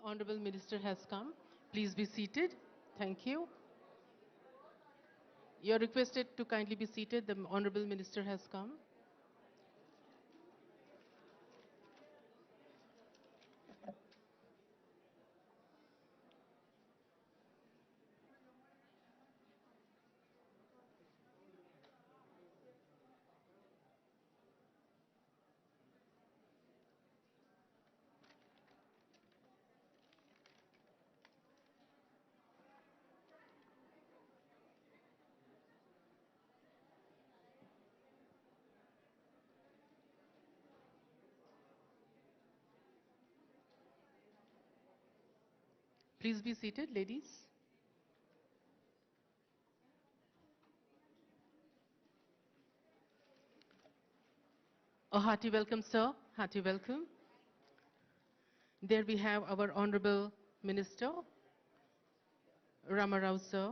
Honorable Minister has come. Please be seated. Thank you. You are requested to kindly be seated. The Honorable Minister has come. Please be seated, ladies. A hearty welcome, sir. Hearty welcome. There we have our Honorable Minister, Ramarao, sir.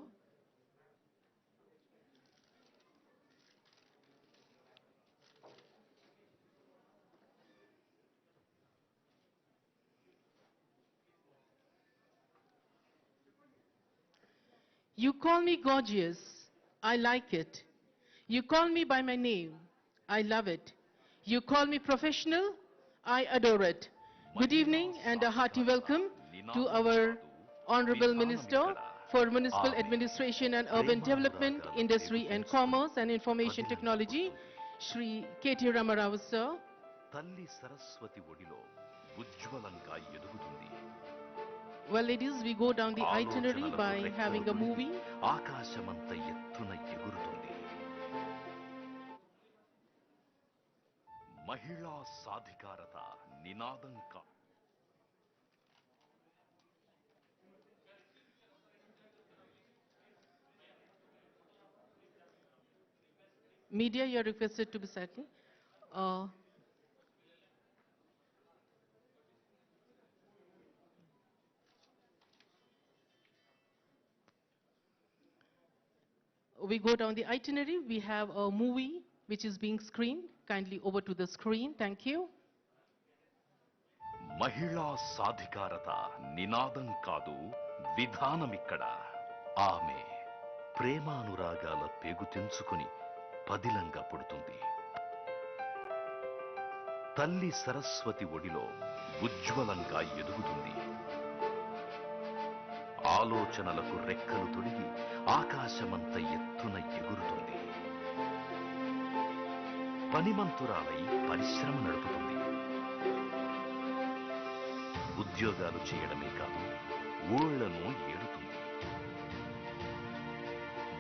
You call me gorgeous. I like it. You call me by my name. I love it. You call me professional. I adore it. Good evening and a hearty welcome to our Honorable Minister for Municipal Administration and Urban Development, Industry and Commerce and Information Technology, Shri KTR Ramarao, sir. Well, ladies, we go down the itinerary by having a movie. Media, you are requested to be silent. We go down the itinerary. We have a movie which is being screened. Kindly over to the screen. Thank you. మహిళా సాధికారత నినాదం కాదు విధానమిక్కడ. ఆమె ప్రేమానురాగాల పేగు తెంచుకుని పదిలంగా పుడుతుంది. తల్లి సరస్వతి ఒడిలో ఉజ్వలంగా ఎదుగుతుంది. ఆలోచనలకు రెక్కలు తొడిగి ఆకాశమంత ఎత్తున ఎగురుతుంది. పనిమంతురాలై పరిశ్రమ నడుపుతుంది. ఉద్యోగాలు చేయడమే కాదు ఊళ్లను ఏడుతుంది.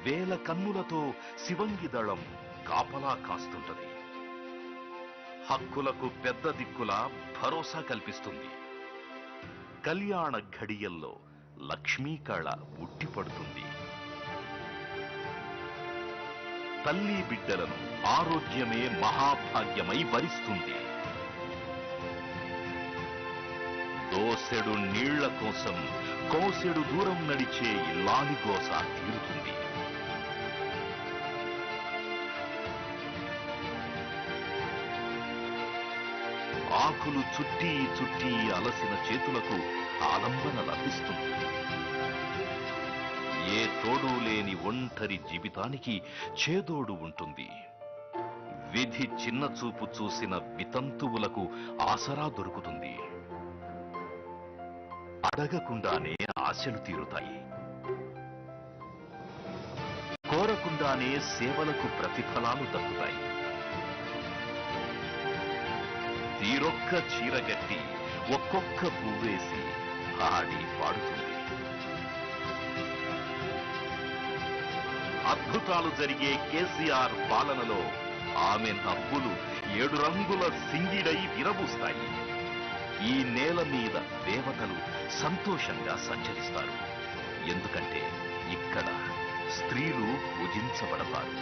వేల కన్నులతో శివంగి దళం కాపలా కాస్తుంటది. హక్కులకు పెద్ద దిక్కులా భరోసా కల్పిస్తుంది. కళ్యాణ ఘడియల్లో లక్ష్మీ కళ ఉట్టిపడుతుంది. తల్లి బిడ్డలను ఆరోగ్యమే మహాభాగ్యమై వరిస్తుంది. దోసెడు నీళ్ల కోసం కోసెడు దూరం నడిచే ఇల్లాలి గోస తీరుతుంది. ఆకులు చుట్టి చుట్టి అలసిన చేతులకు ఆలంబన లభిస్తుంది. ఏ తోడు లేని ఒంటరి జీవితానికి చేదోడు ఉంటుంది. విధి చిన్న చూపు చూసిన వితంతువులకు ఆసరా దొరుకుతుంది. అడగకుండానే ఆశలు తీరుతాయి. కోరకుండానే సేవలకు ప్రతిఫలాలు దక్కుతాయి. తీరొక్క చీరగట్టి ఒక్కొక్క పువ్వేసి ఆడి పాడుతుంది. అద్భుతాలు జరిగే కేసీఆర్ పాలనలో ఆమె నవ్వులు 7 రంగుల సింగిడై విరబూస్తాయి. ఈ నేల మీద దేవతలు సంతోషంగా సంచరిస్తారు. ఎందుకంటే ఇక్కడ స్త్రీలు పూజించబడతారు.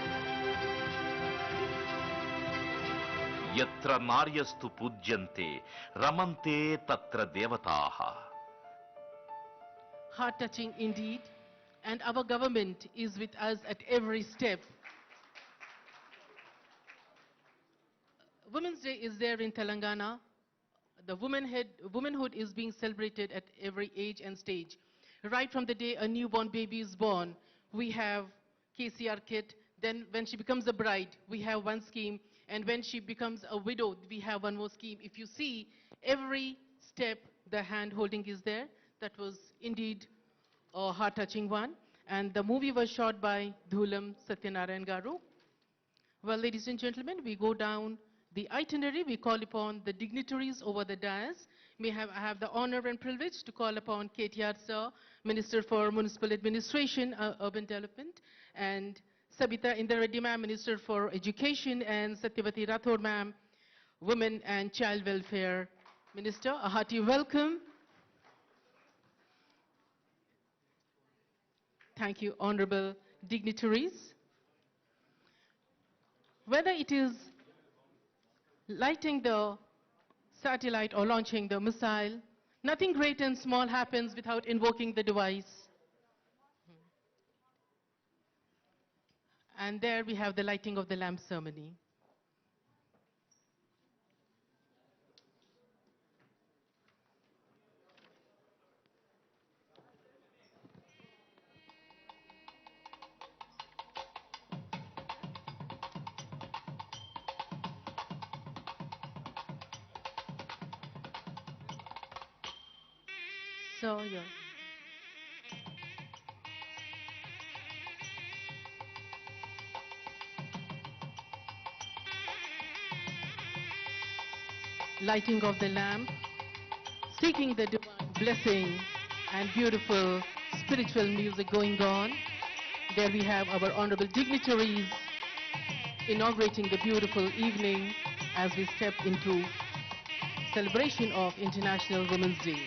యత్ర నార్యస్తు పూజ్యంతే రమంతే తత్ర దేవతాః. Heart touching indeed, and our government is with us at every step. Women's Day is there in Telangana. The womanhood is being celebrated at every age and stage. Right from the day a newborn baby is born, we have KCR kit. Then when she becomes a bride, we have one scheme. And when she becomes a widow, we have one more scheme. If you see, every step, the hand holding is there. That was indeed a heart-touching one. And the movie was shot by Dhulam Satyanarayan Garu. Well, ladies and gentlemen, we go down the itinerary. We call upon the dignitaries over the dais. I have the honor and privilege to call upon KTR sir, Minister for Municipal Administration, Urban Development, and Sabita Indira Reddy ma'am, Minister for Education, and Satyavati Rathod ma'am, Women and Child Welfare Minister. A hearty welcome. Thank you, honorable dignitaries. Whether it is lighting the satellite or launching the missile, nothing great and small happens without invoking the device. And there we have the lighting of the lamp ceremony. So, yeah. Lighting of the lamp, seeking the divine blessing, and beautiful spiritual music going on. There we have our honorable dignitaries inaugurating the beautiful evening as we step into celebration of International Women's Day.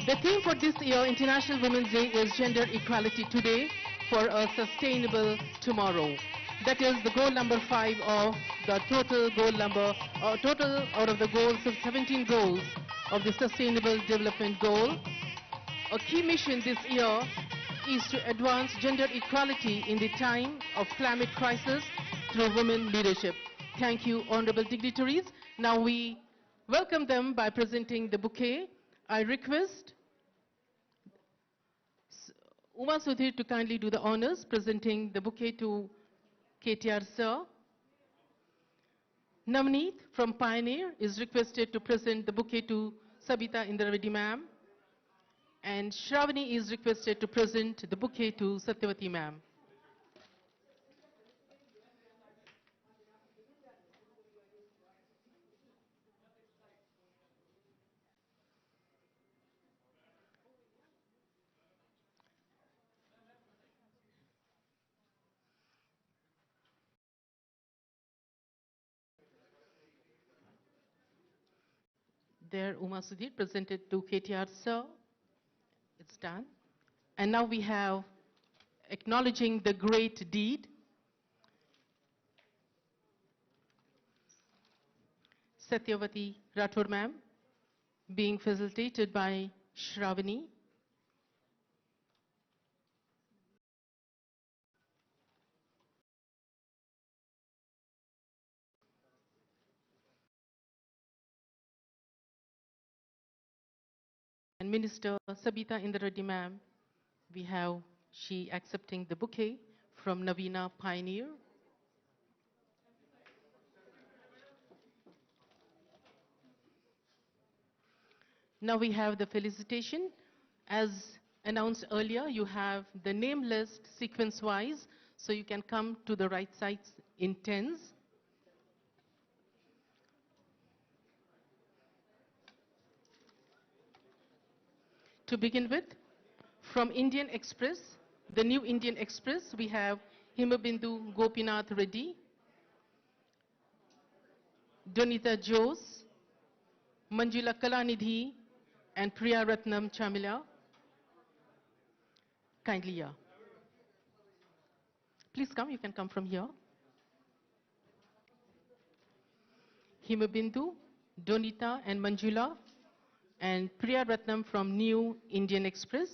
The theme for this year, International Women's Day, is Gender Equality Today for a Sustainable Tomorrow. That is the goal number 5 of the total out of the goals of 17 goals of the Sustainable Development Goal. A key mission this year is to advance gender equality in the time of climate crisis through women leadership. Thank you, honorable dignitaries. Now we welcome them by presenting the bouquet. I request Uma Sudhir to kindly do the honors, presenting the bouquet to KTR sir. Navneet from Pioneer is requested to present the bouquet to Sabita Indira Reddy ma'am. And Shravani is requested to present the bouquet to Satyavati ma'am. There, Uma Sudhir presented to KTR sir. It's done. And now we have acknowledging the great deed. Satyavati Rathod ma'am, being facilitated by Shravani. And Minister Sabita Indira Reddy ma'am, we have she accepting the bouquet from Navina Pioneer. Now we have the felicitation. As announced earlier, you have the name list sequence-wise, so you can come to the right sides in tens. To begin with, from Indian Express, the new Indian Express, we have Himabindu Gopinath Reddy, Donita Jose, Manjula Kalanidhi, and Priya Ratnam Chamila. Kindly here. Please come, you can come from here. Himabindu, Donita, and Manjula, and Priya Ratnam from New Indian Express.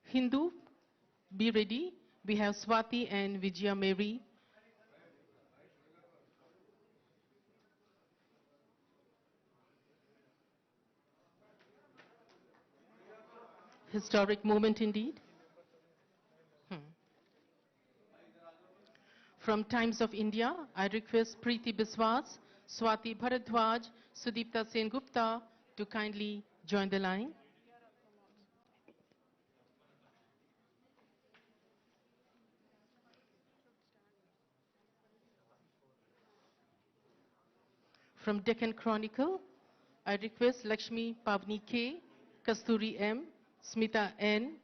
Hindu, be ready. We have Swati and Vijaya Mary. Historic moment indeed. From Times of India, I request Preeti Biswas, Swati Bharadwaj, Sudipta Sen Gupta to kindly join the line. From Deccan Chronicle, I request Lakshmi Pavni K, Kasturi M, Smita N,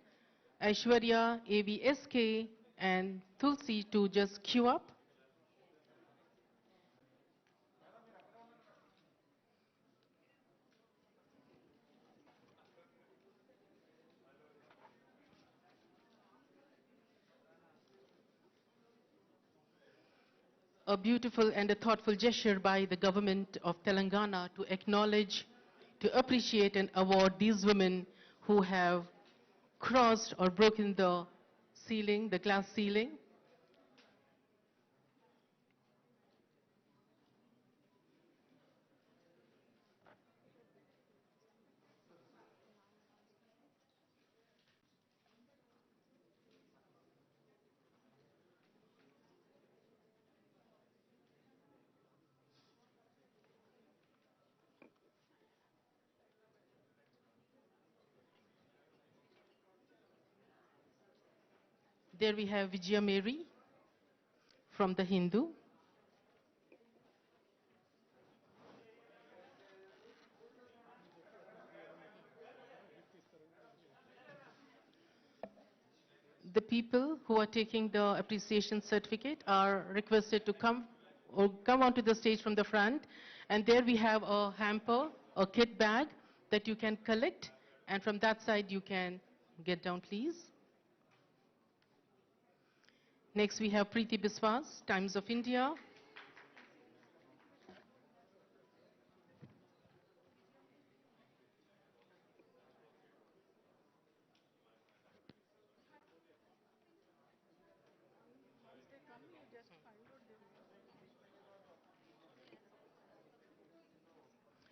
Aishwarya AVSK, and Tulsi to just queue up. A beautiful and a thoughtful gesture by the government of Telangana to acknowledge, to appreciate and award these women who have crossed or broken the ceiling, the glass ceiling. There we have Vijaya Mary from the Hindu. The people who are taking the appreciation certificate are requested to come onto the stage from the front. And there we have a hamper, a kit bag that you can collect. And from that side you can get down, please. Next we have Preeti Biswas, Times of India.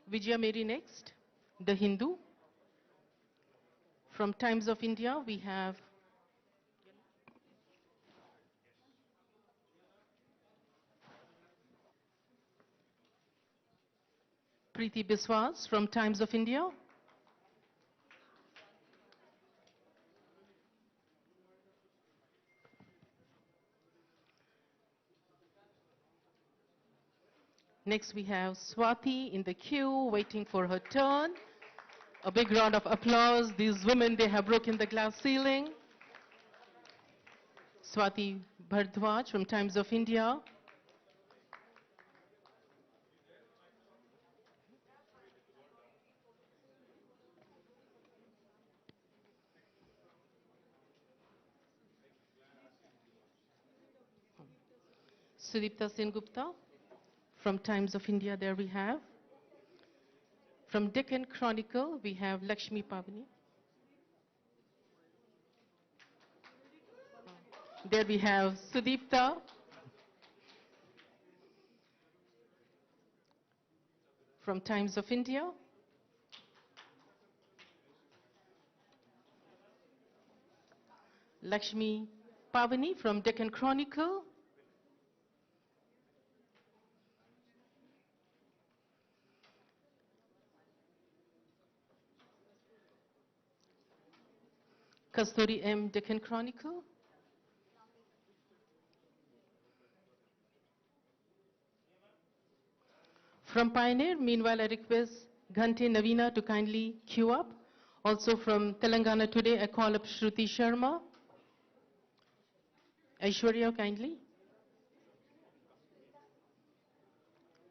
Vijaya Mary next, The Hindu. From Times of India, we have Preeti Biswas from Times of India. Next we have Swati in the queue, waiting for her turn. A big round of applause. These women, they have broken the glass ceiling. Swati Bharadwaj from Times of India. Sudipta Sen Gupta from Times of India, there we have. From Deccan Chronicle, we have Lakshmi Pavani. There we have Sudipta. From Times of India. Lakshmi Pavani from Deccan Chronicle. Kasturi M. Deccan Chronicle. From Pioneer, meanwhile, I request Ghante Navina to kindly queue up. Also from Telangana Today, I call up Shruti Sharma. Aishwarya, kindly.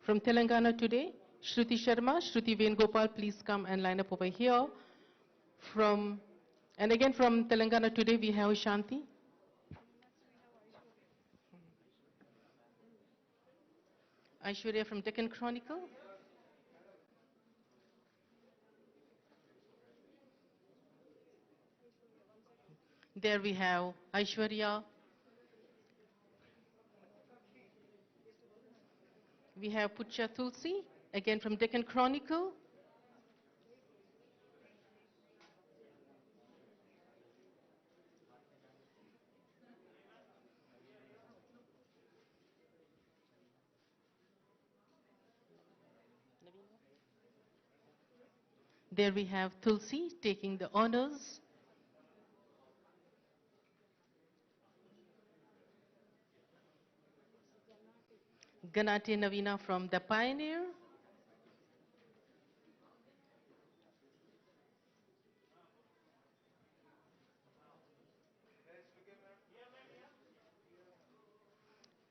From Telangana Today, Shruti Sharma, Shruti Vengopal, please come and line up over here. And again from Telangana Today, we have Shanti. Aishwarya from Deccan Chronicle. There we have Aishwarya. We have Pucha Tulsi, again from Deccan Chronicle. There we have Tulsi taking the honors. Ganate Navina from The Pioneer.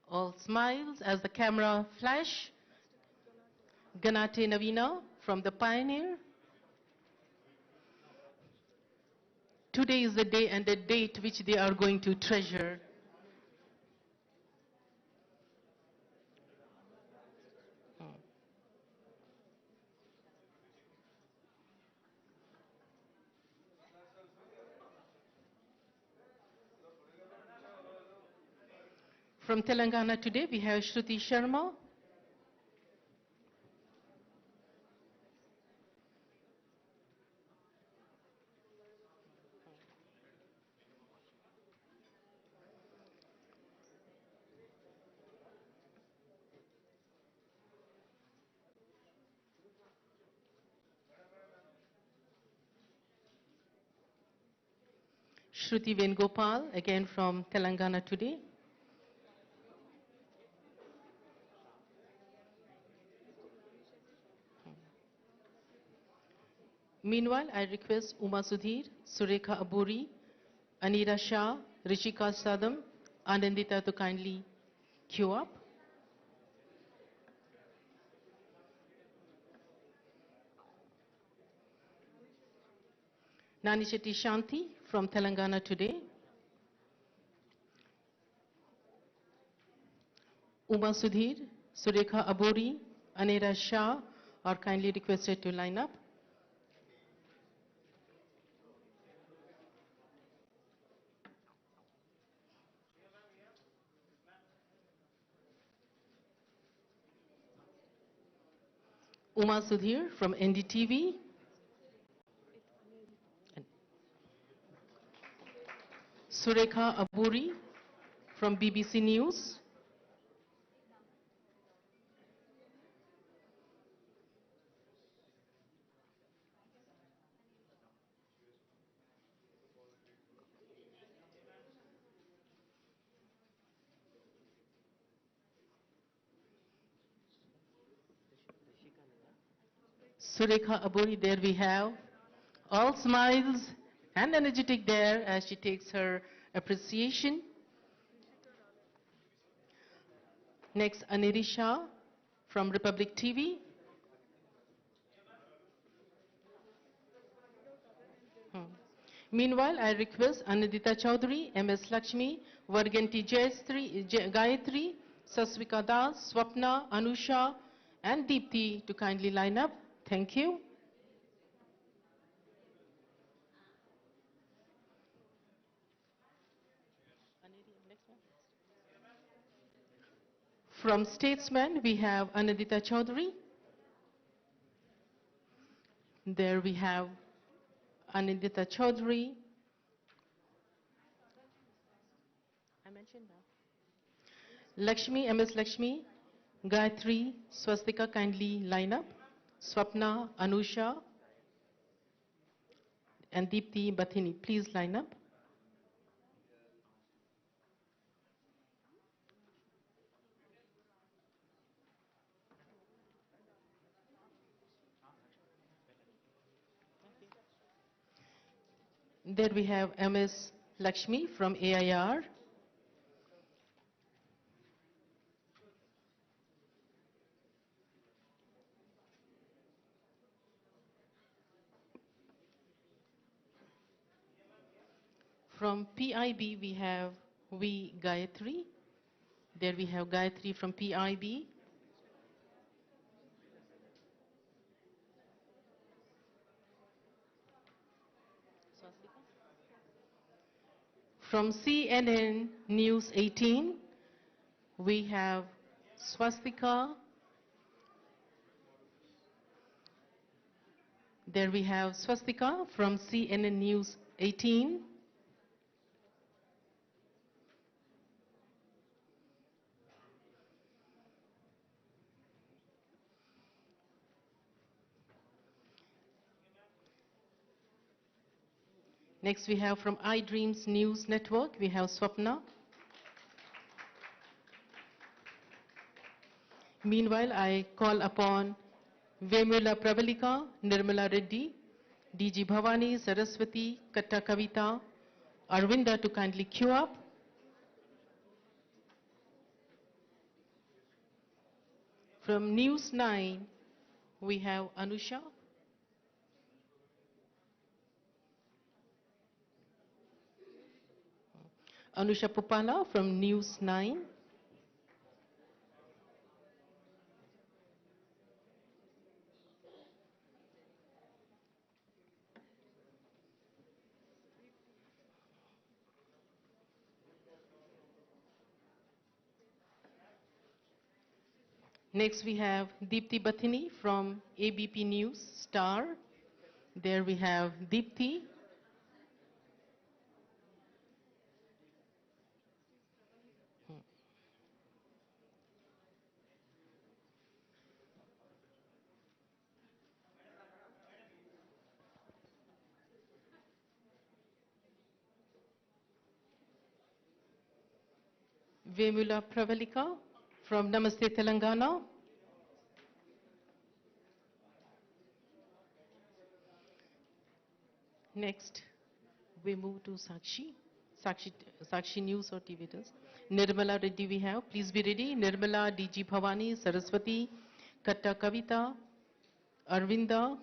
All smiles as the camera flash. Ganate Navina from The Pioneer. Today is the day and the date which they are going to treasure. From Telangana Today, we have Shruti Sharma. Shruti Vengopal, again from Telangana Today. Meanwhile, I request Uma Sudhir, Surekha Aburi, Anira Shah, Rishika Sadam, Anandita to kindly queue up. Nani Shetty Shanti from Telangana Today. Uma Sudhir, Surekha Aburi, Anira Shah are kindly requested to line up. Uma Sudhir from NDTV. Surekha Aburi from BBC News. Surekha Aburi, there we have. All smiles and energetic there as she takes her appreciation. Next, Anirisha from Republic TV. Meanwhile, I request Anandita Chaudhary, MS Lakshmi, Varganti Gayatri, Sasvika Das, Swapna, Anusha, and Deepthi to kindly line up. Thank you. From Statesman, we have Anandita Chaudhary. There we have Anandita Chaudhary. I mentioned that. Lakshmi, MS Lakshmi, Gayatri, Swastika, kindly line up. Swapna, Anusha, and Deepthi Bathini, please line up. There we have MS Lakshmi from AIR. From PIB, we have V. Gayatri. There we have Gayatri from PIB. From CNN News 18, we have Swastika. There we have Swastika from CNN News 18. Next we have from iDreams News Network, we have Swapna. Meanwhile, I call upon Vemula Pravalika, Nirmala Reddy, DG Bhavani, Saraswati, Katta Kavita, Arvinda to kindly queue up. From News 9, we have Anusha. Anusha Pupala from News 9. Next we have Deepthi Bathini from ABP News Star. There we have Deepthi. Vemula Pravalika from Namaste Telangana. Next, we move to Sakshi News or TV it is. Nirmala Reddy we have. Please be ready. Nirmala, DG Bhavani, Saraswati, Katta Kavita, Arvinda.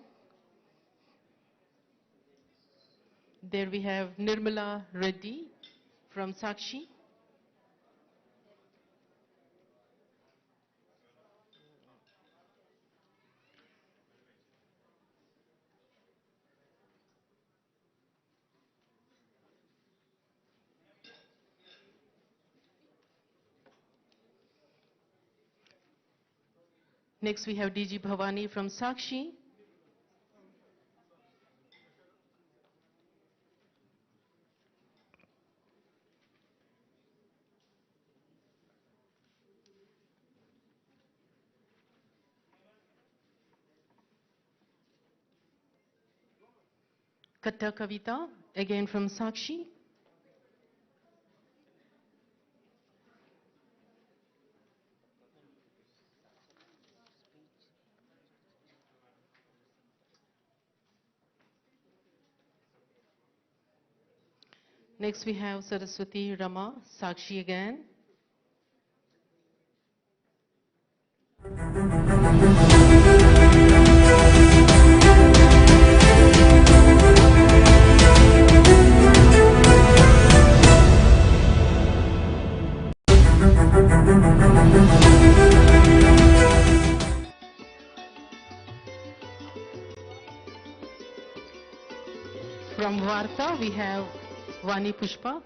There we have Nirmala Reddy from Sakshi. Next we have DG Bhavani from Sakshi. Katta Kavita, again from Sakshi. Next we have Saraswati Rama, Sakshi again. From Varta, we have Vani Pushpa.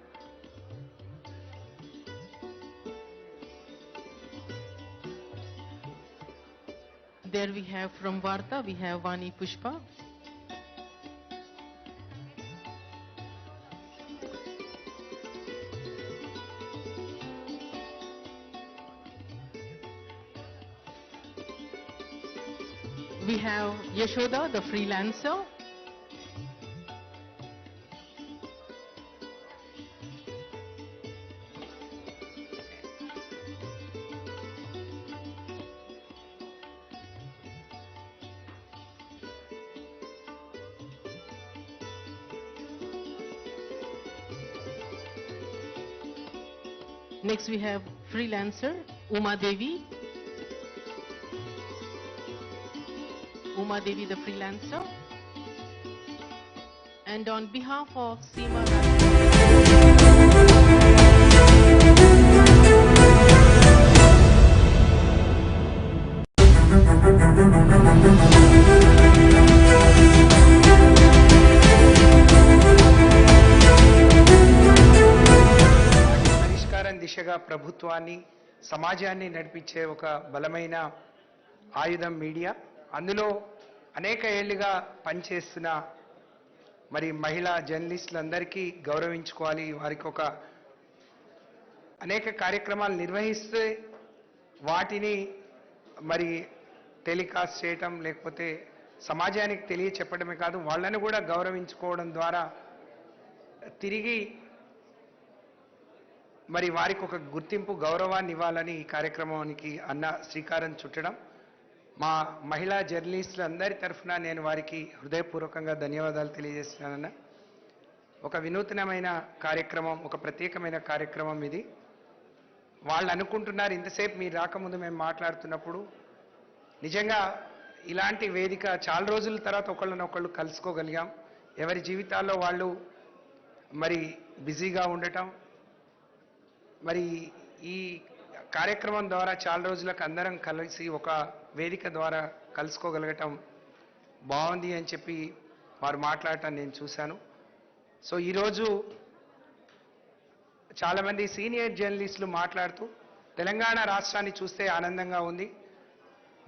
There we have from Varta, we have Vani Pushpa. We have Yashoda, the freelancer. Next we have freelancer Uma Devi. Uma Devi, the freelancer. And on behalf of Seema పరిష్కారం దిశగా ప్రభుత్వాన్ని సమాజాన్ని నడిపించే ఒక బలమైన ఆయుధం media. అందులో అనేక ఏళ్లుగా పనిచేస్తున్న మరి మహిళా జర్నలిస్టులందరికీ గౌరవించుకోవాలి. వారికి ఒక అనేక కార్యక్రమాలు నిర్వహిస్తే వాటిని మరి టెలికాస్ట్ చేయటం లేకపోతే సమాజానికి తెలియచెప్పడమే కాదు, వాళ్ళని కూడా గౌరవించుకోవడం ద్వారా తిరిగి మరి వారికి ఒక గుర్తింపు గౌరవాన్ని ఇవ్వాలని ఈ కార్యక్రమానికి అన్న శ్రీకారం చుట్టడం. మా మహిళా జర్నలిస్టులు అందరి తరఫున నేను వారికి హృదయపూర్వకంగా ధన్యవాదాలు తెలియజేస్తున్నానన్న. ఒక వినూత్నమైన కార్యక్రమం, ఒక ప్రత్యేకమైన కార్యక్రమం ఇది. వాళ్ళు అనుకుంటున్నారు ఇంతసేపు మీరు రాకముందు మేము మాట్లాడుతున్నప్పుడు నిజంగా ఇలాంటి వేదిక చాలా రోజుల తర్వాత ఒకళ్ళనొకళ్ళు కలుసుకోగలిగాం. ఎవరి జీవితాల్లో వాళ్ళు మరి బిజీగా ఉండటం, మరి ఈ కార్యక్రమం ద్వారా చాలా రోజులకు అందరం కలిసి ఒక వేదిక ద్వారా కలుసుకోగలగటం బాగుంది అని చెప్పి వారు మాట్లాడటం నేను చూశాను. సో ఈరోజు చాలామంది సీనియర్ జర్నలిస్టులు మాట్లాడుతూ తెలంగాణ రాష్ట్రాన్ని చూస్తే ఆనందంగా ఉంది,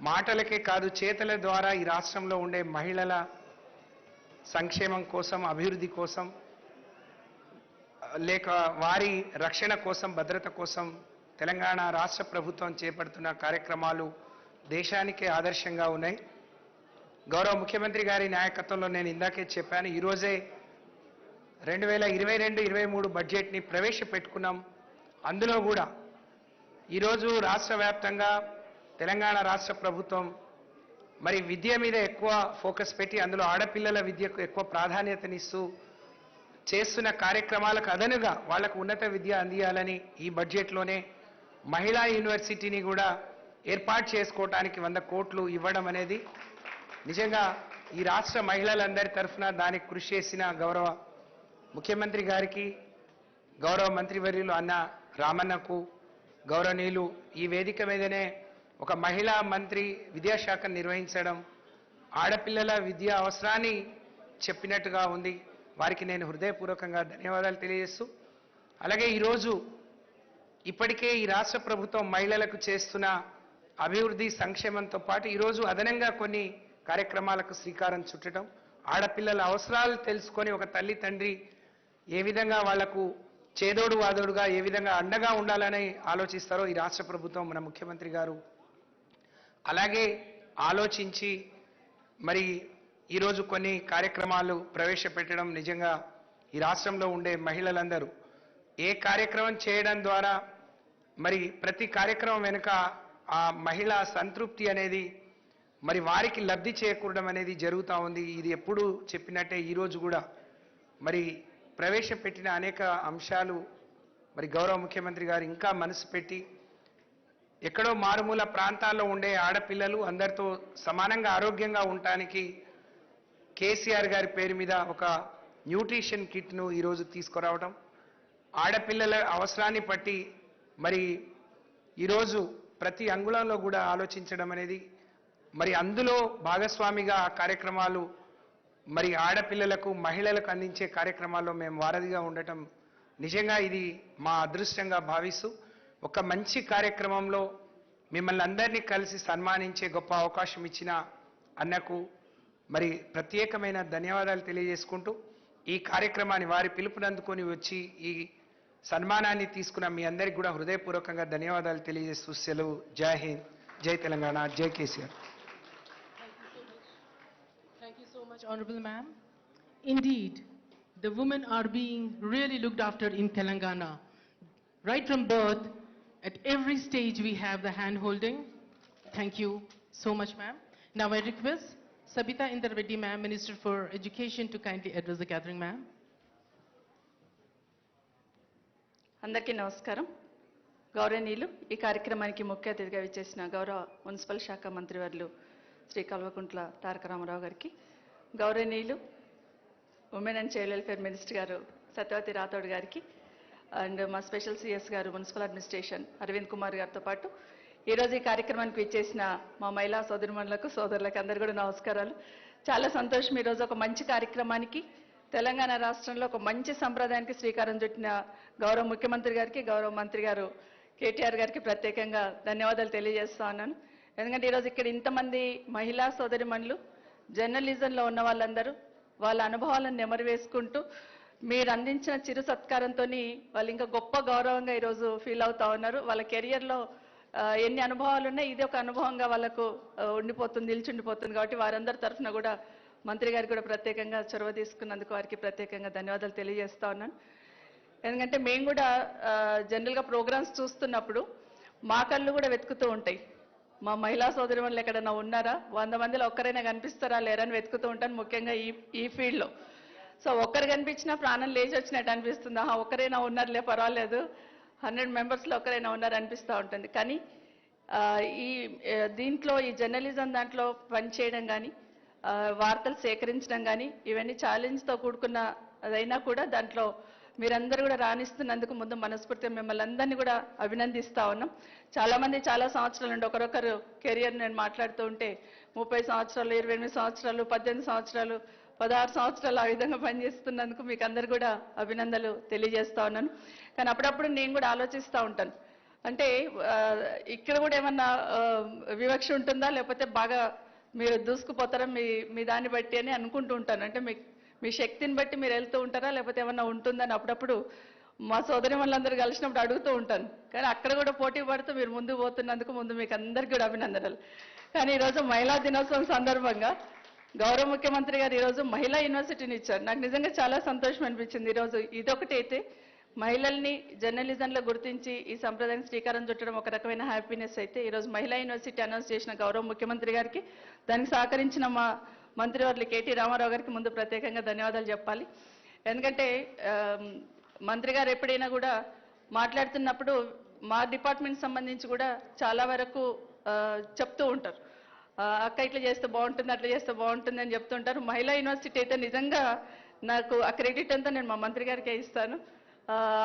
మాటలకే కాదు చేతల ద్వారా ఈ రాష్ట్రంలో ఉండే మహిళల సంక్షేమం కోసం, అభివృద్ధి కోసం, లేక వారి రక్షణ కోసం, భద్రత కోసం తెలంగాణ రాష్ట్ర ప్రభుత్వం చేపడుతున్న కార్యక్రమాలు దేశానికే ఆదర్శంగా ఉన్నాయి. గౌరవ ముఖ్యమంత్రి గారి నాయకత్వంలో నేను ఇందాకే చెప్పాను, ఈరోజే 2022-23 బడ్జెట్ని ప్రవేశపెట్టుకున్నాం. అందులో కూడా ఈరోజు రాష్ట్ర వ్యాప్తంగా తెలంగాణ రాష్ట్ర ప్రభుత్వం మరి విద్య మీద ఎక్కువ ఫోకస్ పెట్టి అందులో ఆడపిల్లల విద్యకు ఎక్కువ ప్రాధాన్యతనిస్తూ చేస్తున్న కార్యక్రమాలకు అదనుగా వాళ్లకు ఉన్నత విద్య అందియాలని ఈ బడ్జెట్లోనే మహిళా యూనివర్సిటీని కూడా ఏర్పాటు చేసుకోవడానికి 100 కోట్లు ఇవ్వడం అనేది నిజంగా ఈ రాష్ట్ర మహిళలందరి తరఫున దానికి కృషి చేసిన గౌరవ ముఖ్యమంత్రి గారికి, గౌరవ మంత్రివర్యులు అన్న రామన్నకు, గౌరవనీయులు ఈ వేదిక మీదనే ఒక మహిళా మంత్రి విద్యాశాఖను నిర్వహించడం ఆడపిల్లల విద్యా అవసరాన్ని చెప్పినట్టుగా ఉంది. వారికి నేను హృదయపూర్వకంగా ధన్యవాదాలు తెలియజేస్తూ, అలాగే ఈరోజు ఇప్పటికే ఈ రాష్ట్ర ప్రభుత్వం మహిళలకు చేస్తున్న అభివృద్ధి సంక్షేమంతో పాటు ఈరోజు అదనంగా కొన్ని కార్యక్రమాలకు శ్రీకారం చుట్టడం, ఆడపిల్లల అవసరాలు తెలుసుకొని ఒక తల్లి తండ్రి ఏ విధంగా వాళ్లకు చేదోడు వాదోడుగా ఏ విధంగా అండగా ఉండాలని ఆలోచిస్తారో ఈ రాష్ట్ర ప్రభుత్వం, మన ముఖ్యమంత్రి గారు అలాగే ఆలోచించి మరి ఈరోజు కొన్ని కార్యక్రమాలు ప్రవేశపెట్టడం నిజంగా ఈ రాష్ట్రంలో ఉండే మహిళలందరూ ఏ కార్యక్రమం చేయడం ద్వారా మరి ప్రతి కార్యక్రమం వెనుక ఆ మహిళా సంతృప్తి అనేది మరి వారికి లబ్ధి చేకూరడం అనేది జరుగుతూ ఉంది. ఇది ఎప్పుడు చెప్పినట్టే ఈరోజు కూడా మరి ప్రవేశపెట్టిన అనేక అంశాలు మరి గౌరవ ముఖ్యమంత్రి గారు ఇంకా మనసు పెట్టి ఎక్కడో మారుమూల ప్రాంతాల్లో ఉండే ఆడపిల్లలు అందరితో సమానంగా ఆరోగ్యంగా ఉండటానికి కేసీఆర్ గారి పేరు మీద ఒక న్యూట్రిషన్ కిట్ను ఈరోజు తీసుకురావడం, ఆడపిల్లల అవసరాన్ని బట్టి మరి ఈరోజు ప్రతి అంగుళంలో కూడా ఆలోచించడం అనేది మరి అందులో భాగస్వామిగా ఆ కార్యక్రమాలు మరి ఆడపిల్లలకు మహిళలకు అందించే కార్యక్రమాల్లో మేము వారధిగా ఉండటం నిజంగా ఇది మా అదృష్టంగా భావిస్తూ ఒక మంచి కార్యక్రమంలో మిమ్మల్ని అందరినీ కలిసి సన్మానించే గొప్ప అవకాశం ఇచ్చిన అన్నకు మరి ప్రత్యేకమైన ధన్యవాదాలు తెలియజేసుకుంటూ ఈ కార్యక్రమాన్ని వారి పిలుపునందుకొని వచ్చి ఈ సన్మానాన్ని తీసుకున్న మీ అందరికీ కూడా హృదయపూర్వకంగా ధన్యవాదాలు తెలియజేస్తూ సెలవు. జై హింద్, జై తెలంగాణ, జై KCR. Thank you so much, Honorable Ma'am. Indeed, the women are being really looked after in Telangana. Right from birth, at every stage we have the hand holding. Thank you so much, ma'am. Now I request Sabita Indra Reddy ma'am, Minister for Education, to kindly address the gathering, ma'am. అందరికీ నమస్కారం. గౌరవనీయులు, ఈ కార్యక్రమానికి ముఖ్య అతిథిగా విచ్చేసిన గౌరవ municipal శాఖ మంత్రివర్యులు శ్రీ కల్వకుంట్ల తారక రామారావు గారికి, గౌరవనీయులు women and child welfare minister గారు సత్యవతి రాథోడ్ గారికి, అండ్ మా స్పెషల్ సిఎస్ గారు మున్సిపల్ అడ్మినిస్ట్రేషన్ అరవింద్ కుమార్ గారితో పాటు ఈరోజు ఈ కార్యక్రమానికి విచ్చేసిన మా మహిళా సోదరిమణులకు సోదరులకు అందరూ కూడా నమస్కారాలు. చాలా సంతోషం. ఈరోజు ఒక మంచి కార్యక్రమానికి తెలంగాణ రాష్ట్రంలో ఒక మంచి సంప్రదాయానికి శ్రీకారం చుట్టిన గౌరవ ముఖ్యమంత్రి గారికి, గౌరవ మంత్రి గారు కేటీఆర్ గారికి ప్రత్యేకంగా ధన్యవాదాలు తెలియజేస్తా ఉన్నాను. ఎందుకంటే ఈరోజు ఇక్కడ ఇంతమంది మహిళా సోదరిమణులు జర్నలిజంలో ఉన్న వాళ్ళందరూ వాళ్ళ అనుభవాలను నెమరు వేసుకుంటూ మీరు అందించిన చిరు సత్కారంతో వాళ్ళు ఇంకా గొప్ప గౌరవంగా ఈరోజు ఫీల్ అవుతా ఉన్నారు. వాళ్ళ కెరియర్లో ఎన్ని అనుభవాలు ఉన్నాయి, ఇది ఒక అనుభవంగా వాళ్ళకు ఉండిపోతుంది, నిలిచుండిపోతుంది. కాబట్టి వారందరి తరఫున కూడా మంత్రి గారికి కూడా ప్రత్యేకంగా చొరవ తీసుకున్నందుకు వారికి ప్రత్యేకంగా ధన్యవాదాలు తెలియజేస్తా ఉన్నాను. ఎందుకంటే మేము కూడా జనరల్గా ప్రోగ్రామ్స్ చూస్తున్నప్పుడు మా కళ్ళు కూడా వెతుకుతూ ఉంటాయి. మా మహిళా సోదరిమణులు ఎక్కడైనా ఉన్నారా, 100 మందిలో ఒక్కరైనా కనిపిస్తారా లేరా అని వెతుకుతూ ఉంటాను, ముఖ్యంగా ఈ ఫీల్డ్లో. సో ఒక్కరు కనిపించినా ప్రాణం లేచి వచ్చినట్టు అనిపిస్తుంది. ఒక్కరైనా ఉన్నారులే పర్వాలేదు, 100 మెంబర్స్లో ఒక్కరైనా ఉన్నారు అనిపిస్తూ ఉంటుంది. కానీ ఈ దీంట్లో ఈ జర్నలిజం దాంట్లో పనిచేయడం కానీ, వార్తలు సేకరించడం కానీ ఇవన్నీ ఛాలెంజ్తో కూడుకున్న అదైనా కూడా దాంట్లో మీరందరూ కూడా రాణిస్తున్నందుకు ముందు మనస్ఫూర్తిగా మిమ్మల్ని అందరినీ కూడా అభినందిస్తా ఉన్నాం. చాలామంది చాలా సంవత్సరాలు ఉండి ఒకరొకరు కెరియర్ నేను మాట్లాడుతూ ఉంటే 30 సంవత్సరాలు, 28 సంవత్సరాలు, 18 సంవత్సరాలు, 16 సంవత్సరాలు ఆ విధంగా పనిచేస్తున్నందుకు మీకు అందరు కూడా అభినందనలు తెలియజేస్తా ఉన్నాను. కానీ అప్పుడప్పుడు నేను కూడా ఆలోచిస్తూ ఉంటాను, అంటే ఇక్కడ కూడా ఏమన్నా వివక్ష ఉంటుందా, లేకపోతే బాగా మీరు దూసుకుపోతారా మీ దాన్ని బట్టి అని అనుకుంటూ ఉంటాను. అంటే మీ శక్తిని బట్టి మీరు వెళ్తూ ఉంటారా, లేకపోతే ఏమన్నా ఉంటుందని అప్పుడప్పుడు మా సోదరి వాళ్ళందరూ కలిసినప్పుడు అడుగుతూ ఉంటాను. కానీ అక్కడ కూడా పోటీ పడుతూ మీరు ముందుకు పోతున్నందుకు ముందు మీకు అందరికీ కూడా అభినందనలు. కానీ ఈరోజు మహిళా దినోత్సవం సందర్భంగా గౌరవ ముఖ్యమంత్రి గారు ఈరోజు మహిళా యూనివర్సిటీని ఇచ్చారు. నాకు నిజంగా చాలా సంతోషం అనిపించింది. ఈరోజు ఇదొకటి అయితే మహిళల్ని జర్నలిజంలో గుర్తించి ఈ సంప్రదాయం శ్రీకారం చుట్టడం ఒక రకమైన హ్యాపీనెస్ అయితే, ఈరోజు మహిళా యూనివర్సిటీ అనౌన్స్ చేసిన గౌరవ ముఖ్యమంత్రి గారికి, దానికి సహకరించిన మా మంత్రివర్యులు కేటీ రామారావు గారికి ముందు ప్రత్యేకంగా ధన్యవాదాలు చెప్పాలి. ఎందుకంటే మంత్రి గారు ఎప్పుడైనా కూడా మాట్లాడుతున్నప్పుడు మా డిపార్ట్మెంట్ సంబంధించి కూడా చాలా వరకు చెప్తూ ఉంటారు, అక్క ఇట్లా చేస్తే బాగుంటుంది, అట్లా చేస్తే బాగుంటుంది అని చెప్తుంటారు. మహిళా యూనివర్సిటీ అయితే నిజంగా నాకు ఆ క్రెడిట్ అంతా నేను మా మంత్రి గారికే ఇస్తాను.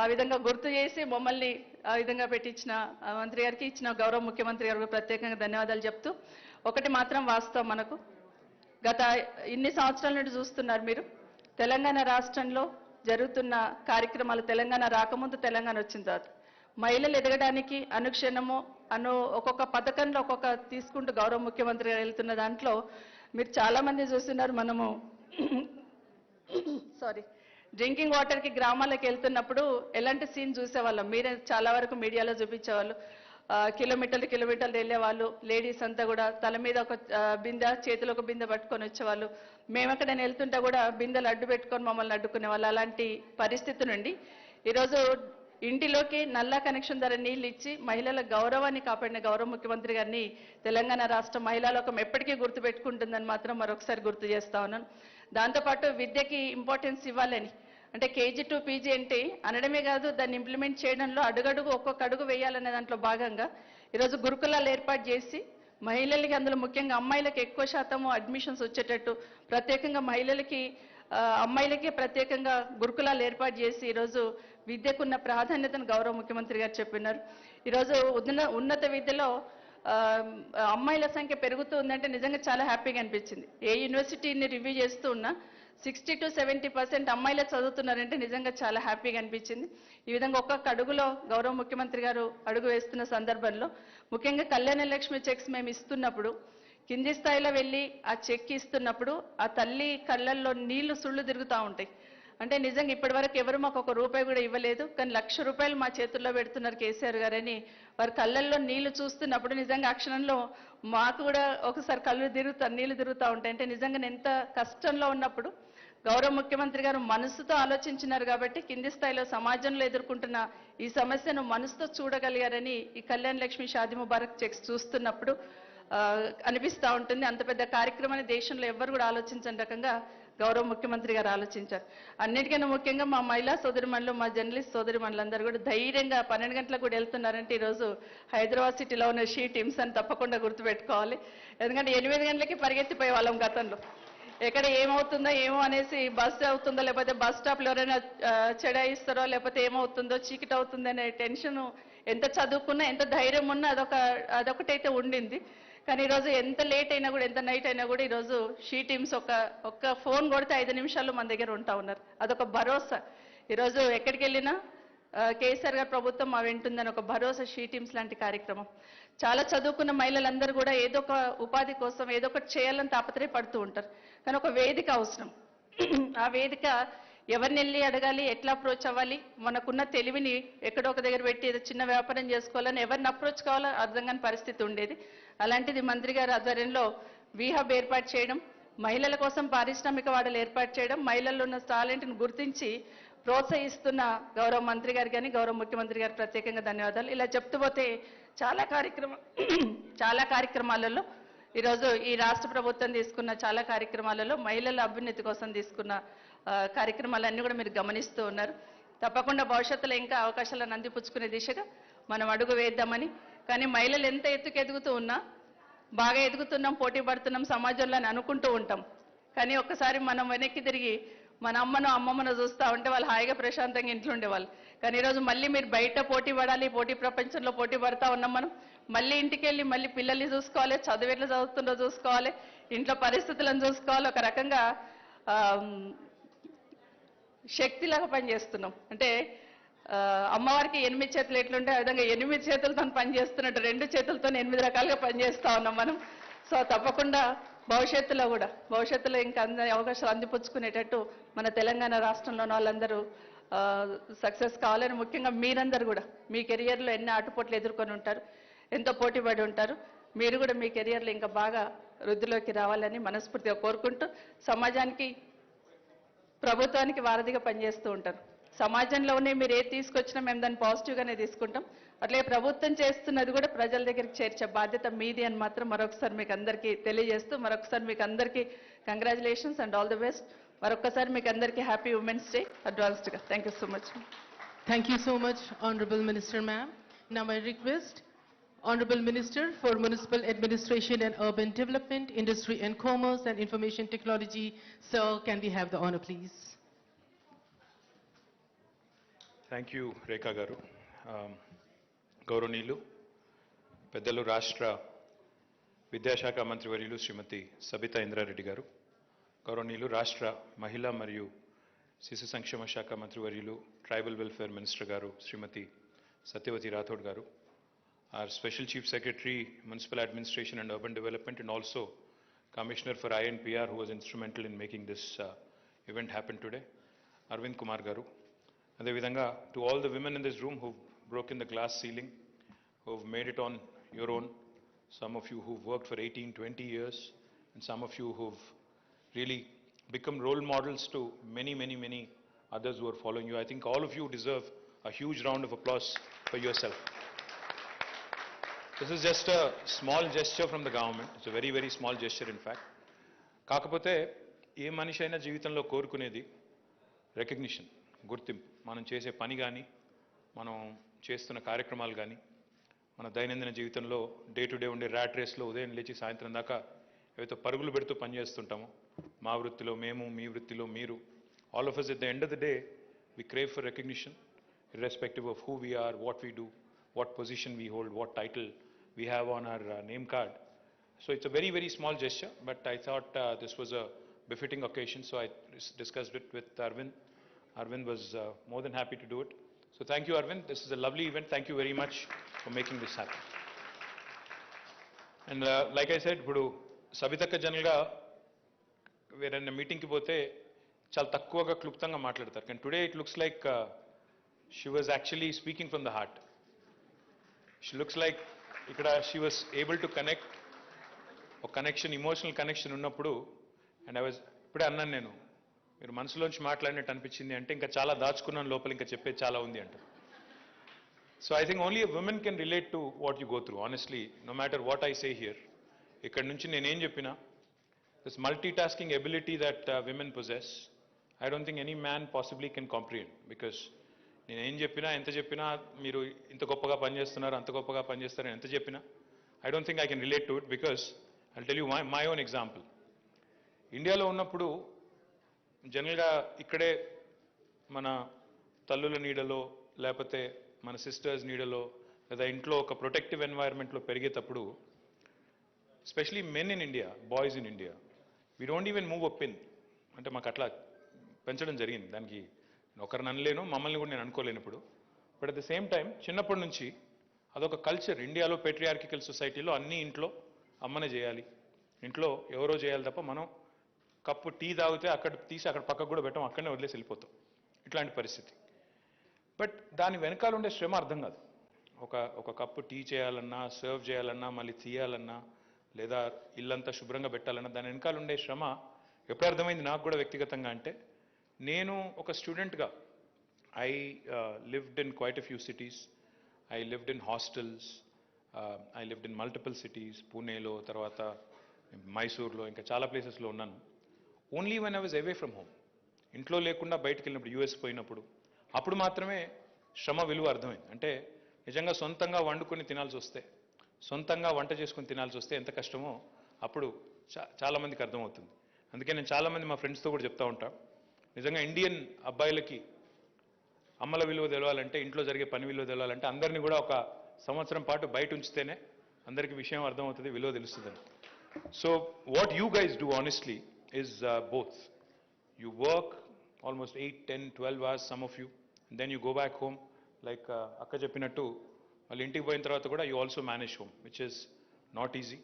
ఆ విధంగా గుర్తు చేసి మమ్మల్ని ఆ విధంగా పెట్టించిన మంత్రి గారికి, ఇచ్చిన గౌరవ ముఖ్యమంత్రి గారికి ప్రత్యేకంగా ధన్యవాదాలు చెప్తూ, ఒకటి మాత్రం వాస్తవం, మనకు గత ఇన్ని సంవత్సరాల నుండి చూస్తున్నారు మీరు తెలంగాణ రాష్ట్రంలో జరుగుతున్న కార్యక్రమాలు. తెలంగాణ రాకముందు, తెలంగాణ వచ్చిన తర్వాత మహిళలు ఎదగడానికి అనుక్షణము ఒక్కొక్క పథకంలో ఒక్కొక్క తీసుకుంటూ గౌరవ ముఖ్యమంత్రి గారు వెళ్తున్న దాంట్లో మీరు చాలామంది చూస్తున్నారు. మనము డ్రింకింగ్ వాటర్కి గ్రామాలకు వెళ్తున్నప్పుడు ఎలాంటి సీన్ చూసేవాళ్ళం, మీరే చాలా వరకు మీడియాలో చూపించేవాళ్ళు. కిలోమీటర్లు వెళ్ళేవాళ్ళు, లేడీస్ అంతా కూడా తల మీద ఒక బిందె, చేతిలో ఒక బిందె పట్టుకొని వచ్చేవాళ్ళు. మేము ఎక్కడైనా వెళ్తుంటే కూడా బిందెలు అడ్డు పెట్టుకొని మమ్మల్ని అడ్డుకునేవాళ్ళు. అలాంటి పరిస్థితి నుండి ఈరోజు ఇంటిలోకి నల్లా కనెక్షన్ ద్వారా నీళ్ళు ఇచ్చి మహిళల గౌరవాన్ని కాపాడిన గౌరవ ముఖ్యమంత్రి గారిని తెలంగాణ రాష్ట్ర మహిళా లోకం ఎప్పటికీ గుర్తుపెట్టుకుంటుందని మాత్రం మరొకసారి గుర్తు చేస్తా ఉన్నాను. దాంతోపాటు విద్యకి ఇంపార్టెన్స్ ఇవ్వాలని, అంటే కేజీ టు పీజీ అంటే అనడమే కాదు, దాన్ని ఇంప్లిమెంట్ చేయడంలో అడుగడుగు ఒక్కొక్క అడుగు వేయాలనే దాంట్లో భాగంగా ఈరోజు గురుకులాలు ఏర్పాటు చేసి మహిళలకి, అందులో ముఖ్యంగా అమ్మాయిలకి ఎక్కువ శాతము అడ్మిషన్స్ వచ్చేటట్టు ప్రత్యేకంగా మహిళలకి, అమ్మాయిలకి ప్రత్యేకంగా గురుకులాలు ఏర్పాటు చేసి ఈరోజు విద్యకున్న ప్రాధాన్యతను గౌరవ ముఖ్యమంత్రి గారు చెప్పినారు. ఈరోజు ఉన్నత విద్యలో అమ్మాయిల సంఖ్య పెరుగుతూ ఉందంటే నిజంగా చాలా హ్యాపీగా అనిపించింది. ఏ యూనివర్సిటీని రివ్యూ చేస్తూ ఉన్నా 60 to 70% అమ్మాయిలే చదువుతున్నారంటే నిజంగా చాలా హ్యాపీగా అనిపించింది. ఈ విధంగా ఒక్కొక్క అడుగులో గౌరవ ముఖ్యమంత్రి గారు అడుగు వేస్తున్న సందర్భంలో ముఖ్యంగా కళ్యాణ లక్ష్మి చెక్స్ మేము ఇస్తున్నప్పుడు, కింది స్థాయిలో వెళ్ళి ఆ చెక్ ఇస్తున్నప్పుడు ఆ తల్లి కళ్ళల్లో నీళ్లు సుళ్ళు తిరుగుతూ ఉంటాయి. అంటే నిజంగా ఇప్పటి వరకు ఎవరు మాకు ఒక రూపాయి కూడా ఇవ్వలేదు, కానీ ₹1,00,000 మా చేతుల్లో పెడుతున్నారు కేసీఆర్ గారని వారి కళ్ళల్లో నీళ్లు చూస్తున్నప్పుడు నిజంగా ఆ క్షణంలో మాకు కూడా ఒకసారి నీళ్లు తిరుగుతూ ఉంటాయి. అంటే నిజంగా ఎంత కష్టంలో ఉన్నప్పుడు గౌరవ ముఖ్యమంత్రి గారు మనసుతో ఆలోచించినారు కాబట్టి కింది స్థాయిలో సమాజంలో ఎదుర్కొంటున్న ఈ సమస్యను మనసుతో చూడగలిగారని ఈ కళ్యాణ లక్ష్మి షాదీ ముబారక్ చెక్స్ చూస్తున్నప్పుడు అనిపిస్తూ ఉంటుంది. అంత పెద్ద కార్యక్రమాన్ని దేశంలో ఎవ్వరు కూడా ఆలోచించని రకంగా గౌరవ ముఖ్యమంత్రి గారు ఆలోచించారు. అన్నిటికన్నా ముఖ్యంగా మా మహిళా సోదరిమణులు, మా జర్నలిస్ట్ సోదరిమణులందరూ కూడా ధైర్యంగా 12 గంటలకు కూడా వెళ్తున్నారంటే ఈరోజు హైదరాబాద్ సిటీలో ఉన్న షీ టీమ్స్ అని తప్పకుండా గుర్తుపెట్టుకోవాలి. ఎందుకంటే 8 గంటలకి పరిగెత్తిపోయే వాళ్ళం గతంలో. ఎక్కడ ఏమవుతుందో ఏమో అనేసి బస్ అవుతుందో లేకపోతే బస్ స్టాప్లో ఎవరైనా చెడాయిస్తారో లేకపోతే ఏమవుతుందో చీకటి అవుతుందో అనే టెన్షన్ ఎంత చదువుకున్నా ఎంత ధైర్యం ఉన్నా అదొకటైతే ఉండింది. కానీ ఈరోజు ఎంత లేట్ అయినా కూడా ఎంత నైట్ అయినా కూడా ఈరోజు షీ టీమ్స్ ఒక్క ఫోన్ కొడితే 5 నిమిషాల్లో మన దగ్గర ఉంటా ఉన్నారు. అదొక భరోసా. ఈరోజు ఎక్కడికి వెళ్ళినా కేసీఆర్ గారి ప్రభుత్వం మా వెంటుందని ఒక భరోసా షీ టీమ్స్ లాంటి కార్యక్రమం. చాలా చదువుకున్న మహిళలందరూ కూడా ఏదో ఒక ఉపాధి కోసం ఏదో ఒకటి చేయాలని తాపత్రయపడుతూ ఉంటారు. కానీ ఒక వేదిక అవసరం. ఆ వేదిక ఎవరిని వెళ్ళి అడగాలి, ఎట్లా అప్రోచ్ అవ్వాలి, మనకున్న తెలివిని ఎక్కడో ఒక దగ్గర పెట్టి ఏదో చిన్న వ్యాపారం చేసుకోవాలని ఎవరిని అప్రోచ్ కావాలో అర్థం కాని పరిస్థితి ఉండేది. అలాంటిది మంత్రి గారి ఆధ్వర్యంలో వీహబ్ ఏర్పాటు చేయడం, మహిళల కోసం పారిశ్రామిక వాడలు ఏర్పాటు చేయడం, మహిళల్లో ఉన్న టాలెంట్ను గుర్తించి ప్రోత్సహిస్తున్న గౌరవ మంత్రి గారు కానీ గౌరవ ముఖ్యమంత్రి గారికి ప్రత్యేకంగా ధన్యవాదాలు. ఇలా చెప్తూ పోతే చాలా కార్యక్రమాలలో ఈరోజు ఈ రాష్ట్ర ప్రభుత్వం తీసుకున్న చాలా కార్యక్రమాలలో మహిళల అభ్యున్నతి కోసం తీసుకున్న కార్యక్రమాలన్నీ కూడా మీరు గమనిస్తూ ఉన్నారు. తప్పకుండా భవిష్యత్తులో ఇంకా అవకాశాలను అందిపుచ్చుకునే దిశగా మనం అడుగు వేద్దామని. కానీ మహిళలు ఎంత ఎత్తుకెదుగుతూ ఉన్నా బాగా ఎదుగుతున్నాం, పోటీ పడుతున్నాం సమాజంలో అని అనుకుంటూ ఉంటాం. కానీ ఒక్కసారి మనం వెనక్కి తిరిగి మన అమ్మమ్మను చూస్తూ ఉంటే వాళ్ళు హాయిగా ప్రశాంతంగా ఇంట్లో ఉండేవాళ్ళు. కానీ ఈరోజు మళ్ళీ మీరు బయట పోటీ పడాలి, పోటీ ప్రపంచంలో పోటీ పడతా ఉన్నాం మనం. మళ్ళీ ఇంటికి వెళ్ళి మళ్ళీ పిల్లల్ని చూసుకోవాలి, చదువు ఎట్లా చదువుతుందో చూసుకోవాలి, ఇంట్లో పరిస్థితులను చూసుకోవాలి. ఒక రకంగా శక్తిలాగా పనిచేస్తున్నాం. అంటే అమ్మవారికి 8 చేతులు ఎట్లుంటే ఆ విధంగా 8 చేతులతో పనిచేస్తున్నట్టు 2 చేతులతో 8 రకాలుగా పనిచేస్తా ఉన్నాం మనం. సో తప్పకుండా భవిష్యత్తులో ఇంకా అవకాశాలు అందిపుచ్చుకునేటట్టు మన తెలంగాణ రాష్ట్రంలో ఉన్న వాళ్ళందరూ సక్సెస్ కావాలని, ముఖ్యంగా మీరందరూ కూడా మీ కెరియర్లో ఎన్నో ఆటుపోట్లు ఎదుర్కొని ఉంటారు, ఎంతో పోటీపడి ఉంటారు. మీరు కూడా మీ కెరియర్లో ఇంకా బాగా వృద్ధిలోకి రావాలని మనస్ఫూర్తిగా కోరుకుంటూ, సమాజానికి ప్రభుత్వానికి వారధిగా పనిచేస్తూ ఉంటారు. సమాజంలోనే మీరు ఏది తీసుకొచ్చినా మేము దాన్ని పాజిటివ్గానే తీసుకుంటాం. అట్లాగే ప్రభుత్వం చేస్తున్నది కూడా ప్రజల దగ్గరికి చేర్చే బాధ్యత మీది అని మాత్రం మరొకసారి మీకు అందరికీ తెలియజేస్తూ, మరొకసారి మీకు అందరికీ congratulations and all the best. మరొకసారి మీకు అందరికీ హ్యాపీ ఉమెన్స్ డే అడ్వాన్స్డ్గా. Thank you so much. Thank you so much, Honorable Minister Ma'am. Now I request Honorable Minister for Municipal Administration and Urban Development, Industry and Commerce and Information Technology. Sir, can we have the honor, please? Thank you Rekha garu. గౌరవనీయులు పెద్దలు రాష్ట్ర విద్యాశాఖ మంత్రివర్యులు శ్రీమతి సబితా ఇంద్రారెడ్డి గారు, గౌరవనీయులు రాష్ట్ర మహిళా మరియు శిశు సంక్షేమ శాఖ మంత్రివర్యులు ట్రైబల్ వెల్ఫేర్ మినిస్టర్ గారు శ్రీమతి సత్యవతి రాథోడ్ గారు, our Special Chief Secretary, Municipal Administration and Urban Development, and also Commissioner for INPR, who was instrumental in making this event happen today, Arvind Kumar garu. Adevidhanga, to all the women in this room who've broken the glass ceiling, who've made it on your own, some of you who've worked for 18, 20 years, and some of you who've really become role models to many, many, many others who are following you. I think all of you deserve a huge round of applause for yourself. This is just a small gesture from the government. It's a very, very small gesture in fact. కాకపోతే ఏ మనిషి అయినా జీవితంలో కోరుకునేది recognition, గుర్తింపు. మనం చేసే పని కానీ, మనం చేస్తున్న కార్యక్రమాలు కానీ, మన దైనందిన జీవితంలో డే టు డే ఉండే ర్యాట్ రేస్లో ఉదయం లేచి సాయంత్రం దాకా ఏవైతే పరుగులు పెడుతూ పనిచేస్తుంటామో, మా వృత్తిలో మేము, మీ వృత్తిలో మీరు, all of us at the end of the day, we crave for recognition, irrespective of who we are, what we do, what position we hold, what title we have on our name card. So it's a very, very small gesture, but I thought this was a befitting occasion, so I discussed it with Arvind. Arvind was more than happy to do it. So thank you, Arvind. This is a lovely event. Thank you very much for making this happen. And like I said, ఇప్పుడు సబితక్క జనరల్గా వేరైనా మీటింగ్కి పోతే చాలా తక్కువగా క్లుప్తంగా మాట్లాడతారు. కానీ today it looks like she was actually speaking from the heart. She looks like ఇక్కడ she was able to connect, ఒక కనెక్షన్, ఇమోషనల్ కనెక్షన్ ఉన్నప్పుడు. అండ్ ఐ వాజ్ ఇప్పుడే అన్నాను నేను, మీరు మనసులోంచి మాట్లాడినట్టు అనిపించింది అంటే ఇంకా చాలా దాచుకున్నాను లోపల, ఇంకా చెప్పేది చాలా ఉంది అంటారు. So I think only a women can relate to what you go through. Honestly, no matter what I say here, ఇక్కడ నుంచి నేనేం చెప్పినా this multitasking ability that women possess, I don't think any man possibly can comprehend, because నేను ఏం చెప్పినా ఎంత చెప్పినా మీరు ఇంత గొప్పగా పనిచేస్తున్నారు అంత గొప్పగా పనిచేస్తారని ఎంత చెప్పినా I don't think I can relate to it, because I'll tell you my own example. ఇండియాలో ఉన్నప్పుడు జనరల్గా ఇక్కడే మన తల్లుల నీడలో లేకపోతే మన సిస్టర్స్ నీడలో లేదా ఇంట్లో ఒక ప్రొటెక్టివ్ ఎన్వైరన్మెంట్లో పెరిగేటప్పుడు, especially men in India, boys in India, we don't even move up in, అంటే మాకు అట్లా పెంచడం జరిగింది. దానికి ఒకరిని అనలేను, మమ్మల్ని కూడా నేను అనుకోలేను ఇప్పుడు. But at the same time చిన్నప్పటి నుంచి అదొక కల్చర్. ఇండియాలో పేట్రియార్కికల్ సొసైటీలో అన్ని ఇంట్లో అమ్మనే చేయాలి, ఇంట్లో ఎవరో చేయాలి తప్ప మనం కప్పు టీ తాగితే అక్కడ తీసి అక్కడ పక్కకు కూడా పెట్టాం, అక్కడనే వదిలేసి వెళ్ళిపోతాం. ఇట్లాంటి పరిస్థితి. బట్ దాని వెనకాల ఉండే శ్రమ అర్థం కాదు. ఒక కప్పు టీ చేయాలన్నా, సర్వ్ చేయాలన్నా, మళ్ళీ తీయాలన్నా, లేదా ఇల్లంతా శుభ్రంగా పెట్టాలన్నా దాని వెనకాల ఉండే శ్రమ ఎప్పుడు అర్థమైంది నాకు కూడా వ్యక్తిగతంగా అంటే, నేను ఒక స్టూడెంట్గా I lived in quite a few cities, I lived in hostels, I lived in multiple cities, పూణేలో, తర్వాత మైసూర్లో, ఇంకా చాలా ప్లేసెస్లో ఉన్నాను. Only when I was away from home, ఇంట్లో లేకుండా బయటకు వెళ్ళినప్పుడు, యూఎస్ పోయినప్పుడు, అప్పుడు మాత్రమే శ్రమ విలువ అర్థమైంది. అంటే నిజంగా సొంతంగా వండుకొని తినాల్సి వస్తే, సొంతంగా వంట చేసుకొని తినాల్సి వస్తే ఎంత కష్టమో అప్పుడు చాలామందికి అర్థమవుతుంది. అందుకే నేను చాలామంది మా ఫ్రెండ్స్తో కూడా చెప్తా ఉంటా, నిజంగా ఇండియన్ అబ్బాయిలకి అమ్మల విలువ తెలవాలంటే, ఇంట్లో జరిగే పని విలువ తెలవాలంటే అందరినీ కూడా ఒక సంవత్సరం పాటు బయట ఉంచితేనే అందరికీ విషయం అర్థమవుతుంది, విలువ తెలుస్తుందని. So what you guys do honestly is both. You work almost 8, 10, 12 hours, some of you, and then you go back home, like akka cheppinattu malli intiki poyin tarvata kuda you also manage home, which is not easy,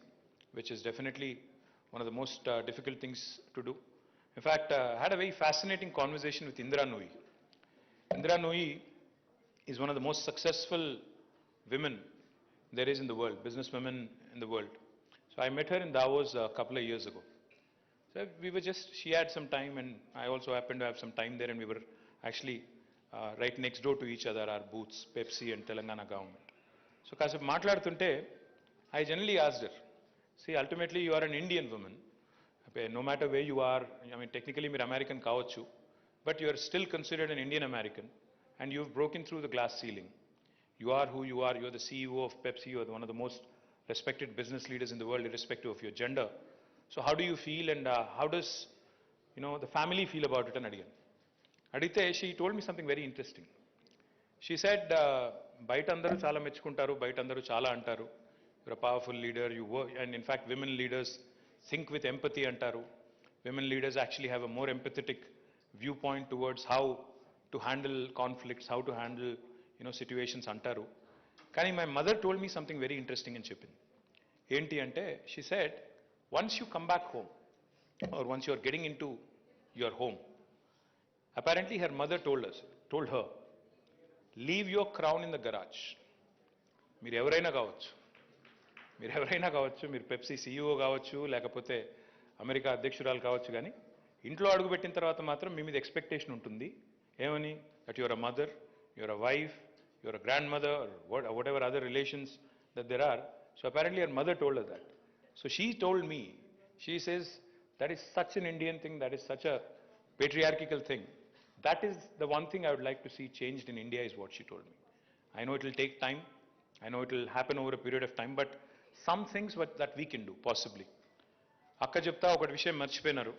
which is definitely one of the most difficult things to do. In fact, I had a very fascinating conversation with Indira Nooyi. Indira Nooyi is one of the most successful women there is in the world, business women in the world. So I met her in Davos a couple of years ago. So we were just, she had some time and I also happened to have some time there, and we were actually right next door to each other, our booths, Pepsi and Telangana government. So kasepu maatladutunte I generally asked her, see, ultimately you are an Indian woman, no matter where you are, I mean technically meer American kavachu, but you are still considered an Indian American, and you've broken through the glass ceiling. You are who you are, you are the CEO of Pepsi, you are one of the most respected business leaders in the world irrespective of your gender. So how do you feel, and how does, the family feel about it? And అడిగితే she told me something very interesting. She said, బయట అందరూ చాలా మెచ్చుకుంటారు, బయట అందరూ చాలా అంటారు, you're a powerful leader, you work, and in fact women leaders think with empathy అంటారు. Women leaders actually have a more empathetic viewpoint towards how to handle conflicts, how to handle situations అంటారు. కానీ my mother told me something very interesting అని చెప్పింది. ఏంటి అంటే, she said, once you come back home, or once you are getting into your home, apparently her mother told her, leave your crown in the garage. మీరు ఎవరైనా కావచ్చు, మీరు Pepsi CEO కావచ్చు, లేకపోతే అమెరికా అధ్యక్షురాలు కావచ్చు, కానీ ఇంట్లో అడుగుపెట్టిన తర్వాత మాత్రం మీ మీద ఎక్స్పెక్టేషన్ ఉంటుంది. ఏమని? That your uh mother, your uh wife, your uh grand mother, whatever other relations that there are. So apparently her mother told her that. So she told me, she says, that is such an Indian thing, that is such a patriarchal thing. That is the one thing I would like to see changed in India, is what she told me. I know it will take time, I know it will happen over a period of time, but some things that we can do, possibly. Akka chepta okati vishayam marchipoyaru.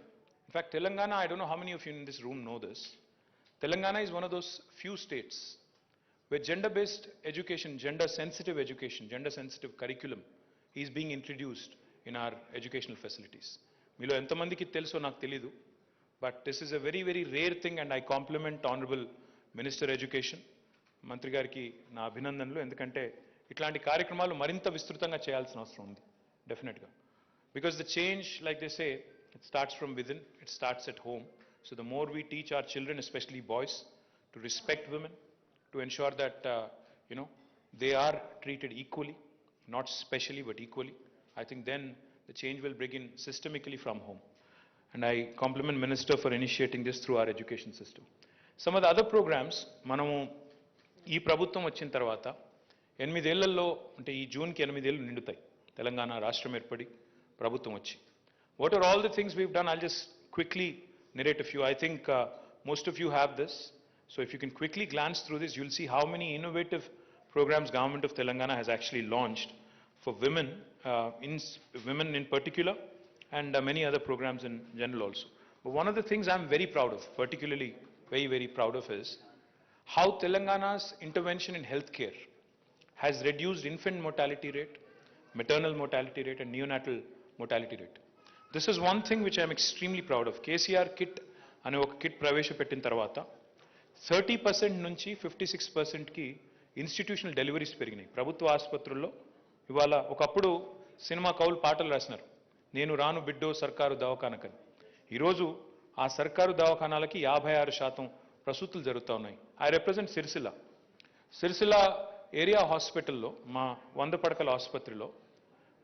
In fact, Telangana, I don't know how many of you in this room know this, Telangana is one of those few states where gender-based education, gender-sensitive curriculum is being introduced in our educational facilities. మీలో ఎంతమందికి తెలుసో నాకు తెలీదు, but this is a very very rare thing, and I complement honourable minister education, మంత్రి గారికి నా అభినందనలు. ఎందుకంటే ఇట్లాంటి కార్యక్రమాలు మరింత విస్తృతంగా చేయాల్సిన అవసరం ఉంది డెఫినెట్గా. Because the change, like they say, it starts from within, it starts at home. So the more we teach our children, especially boys, to respect women, to ensure that they are treated equally, not specially but equally, I think then the change will begin systemically from home. And I compliment Minister for initiating this through our education system. Some of the other programs, మనము ఈ ప్రభుత్వం వచ్చిన తర్వాత 8 ఏళ్లలో, అంటే ఈ జూన్కి 8 ఏళ్ళు నిండుతాయి తెలంగాణ రాష్ట్రం ఏర్పడి ప్రభుత్వం వచ్చి. What are all the things we've done? I'll just quickly narrate a few. I think most of you have this. So if you can quickly glance through this, you'll see how many innovative programs Government of Telangana has actually launched for women, women in particular, and many other programs in general also. But one of the things I'm very proud of, particularly very, very proud of, is how Telangana's intervention in healthcare has reduced infant mortality rate, maternal mortality rate, and neonatal mortality rate. This is one thing which I'm extremely proud of. KCR kit అనే ఒక kit ప్రవేశపెట్టిన తర్వాత 30% నుంచి 56%కి institutional deliveries పెరిగినాయి ప్రభుత్వ ఆసుపత్రుల్లో. ఇవాళ ఒకప్పుడు సినిమా కౌలు పాటలు రాసినారు, నేను రాను బిడ్డో సర్కారు దవాఖానకని. ఈరోజు ఆ సర్కారు దవాఖానాలకి 56% ప్రసూతులు జరుగుతూ ఉన్నాయి. ఐ రిప్రజెంట్ సిరిసిల్ల ఏరియా హాస్పిటల్లో, మా 100 పడకల ఆసుపత్రిలో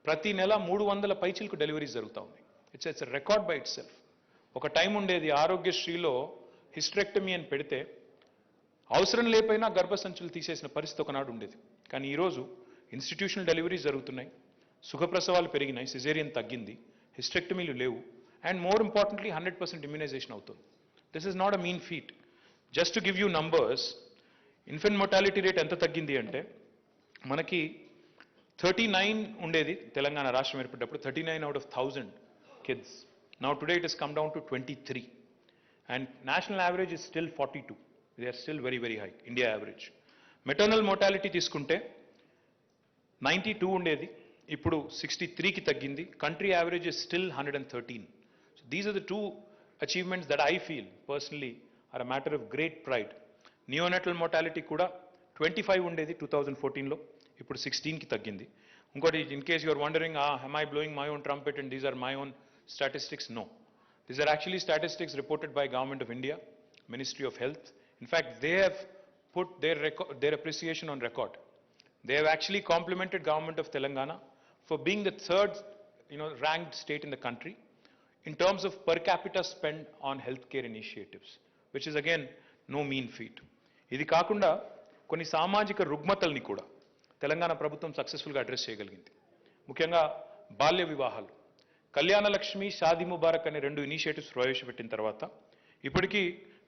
ప్రతి నెల 300 పైచిలకు డెలివరీస్ జరుగుతూ ఉన్నాయి. It's record by it self. ఒక టైం ఉండేది ఆరోగ్యశ్రీలో హిస్టరెక్టమీ అని పెడితే అవసరం లేకపోయినా గర్భసంచులు తీసేసిన పరిస్థితి ఒకనాడు ఉండేది. కానీ ఈరోజు ఇన్స్టిట్యూషనల్ డెలివరీస్ జరుగుతున్నాయి, సుఖప్రసవాలు పెరిగినాయి, సిజేరియన్ తగ్గింది, హిస్టరెక్టమీలు లేవు, అండ్ మోర్ ఇంపార్టెంట్లీ 100% ఇమ్యునైజేషన్ అవుతుంది. This is not a mean feet. Just to give you numbers, infant mortality rate ఎంత తగ్గింది అంటే మనకి 39 ఉండేది తెలంగాణ రాష్ట్రం ఏర్పడ్డప్పుడు, 39 out of 1000 kids. Now today it has come down to 23. And national average is still 42. They are still very, very high, India average. Maternal mortality తీసుకుంటే 92 ఉండేది, ఇప్పుడు 63కి తగ్గింది. Country average is still 113. So these are the two achievements that I feel personally are a matter of great pride. Neonatal mortality కూడా 25 ఉండేది 2014లో, ఇప్పుడు 16కి తగ్గింది. ఇంకోటి, in case you are wondering, am I blowing my own trumpet and these are my own statistics? No. These are actually statistics reported by Government of India, Ministry of Health. In fact, they have put their appreciation on record. They have actually complimented Government of Telangana for being the third, ranked state in the country in terms of per capita spend on healthcare initiatives, which is again no mean feat. ఇది కాకుండా కొన్ని సామాజిక రుగ్మతల్ని కూడా తెలంగాణ ప్రభుత్వం సక్సెస్ఫుల్గా address చేయగలిగింది. ముఖ్యంగా బాల్య వివాహాలు, కళ్యాణ లక్ష్మి, షాదీ ముబారక్ అనే 2 ఇనిషియేటివ్స్ ప్రవేశపెట్టిన తర్వాత ఇప్పటికీ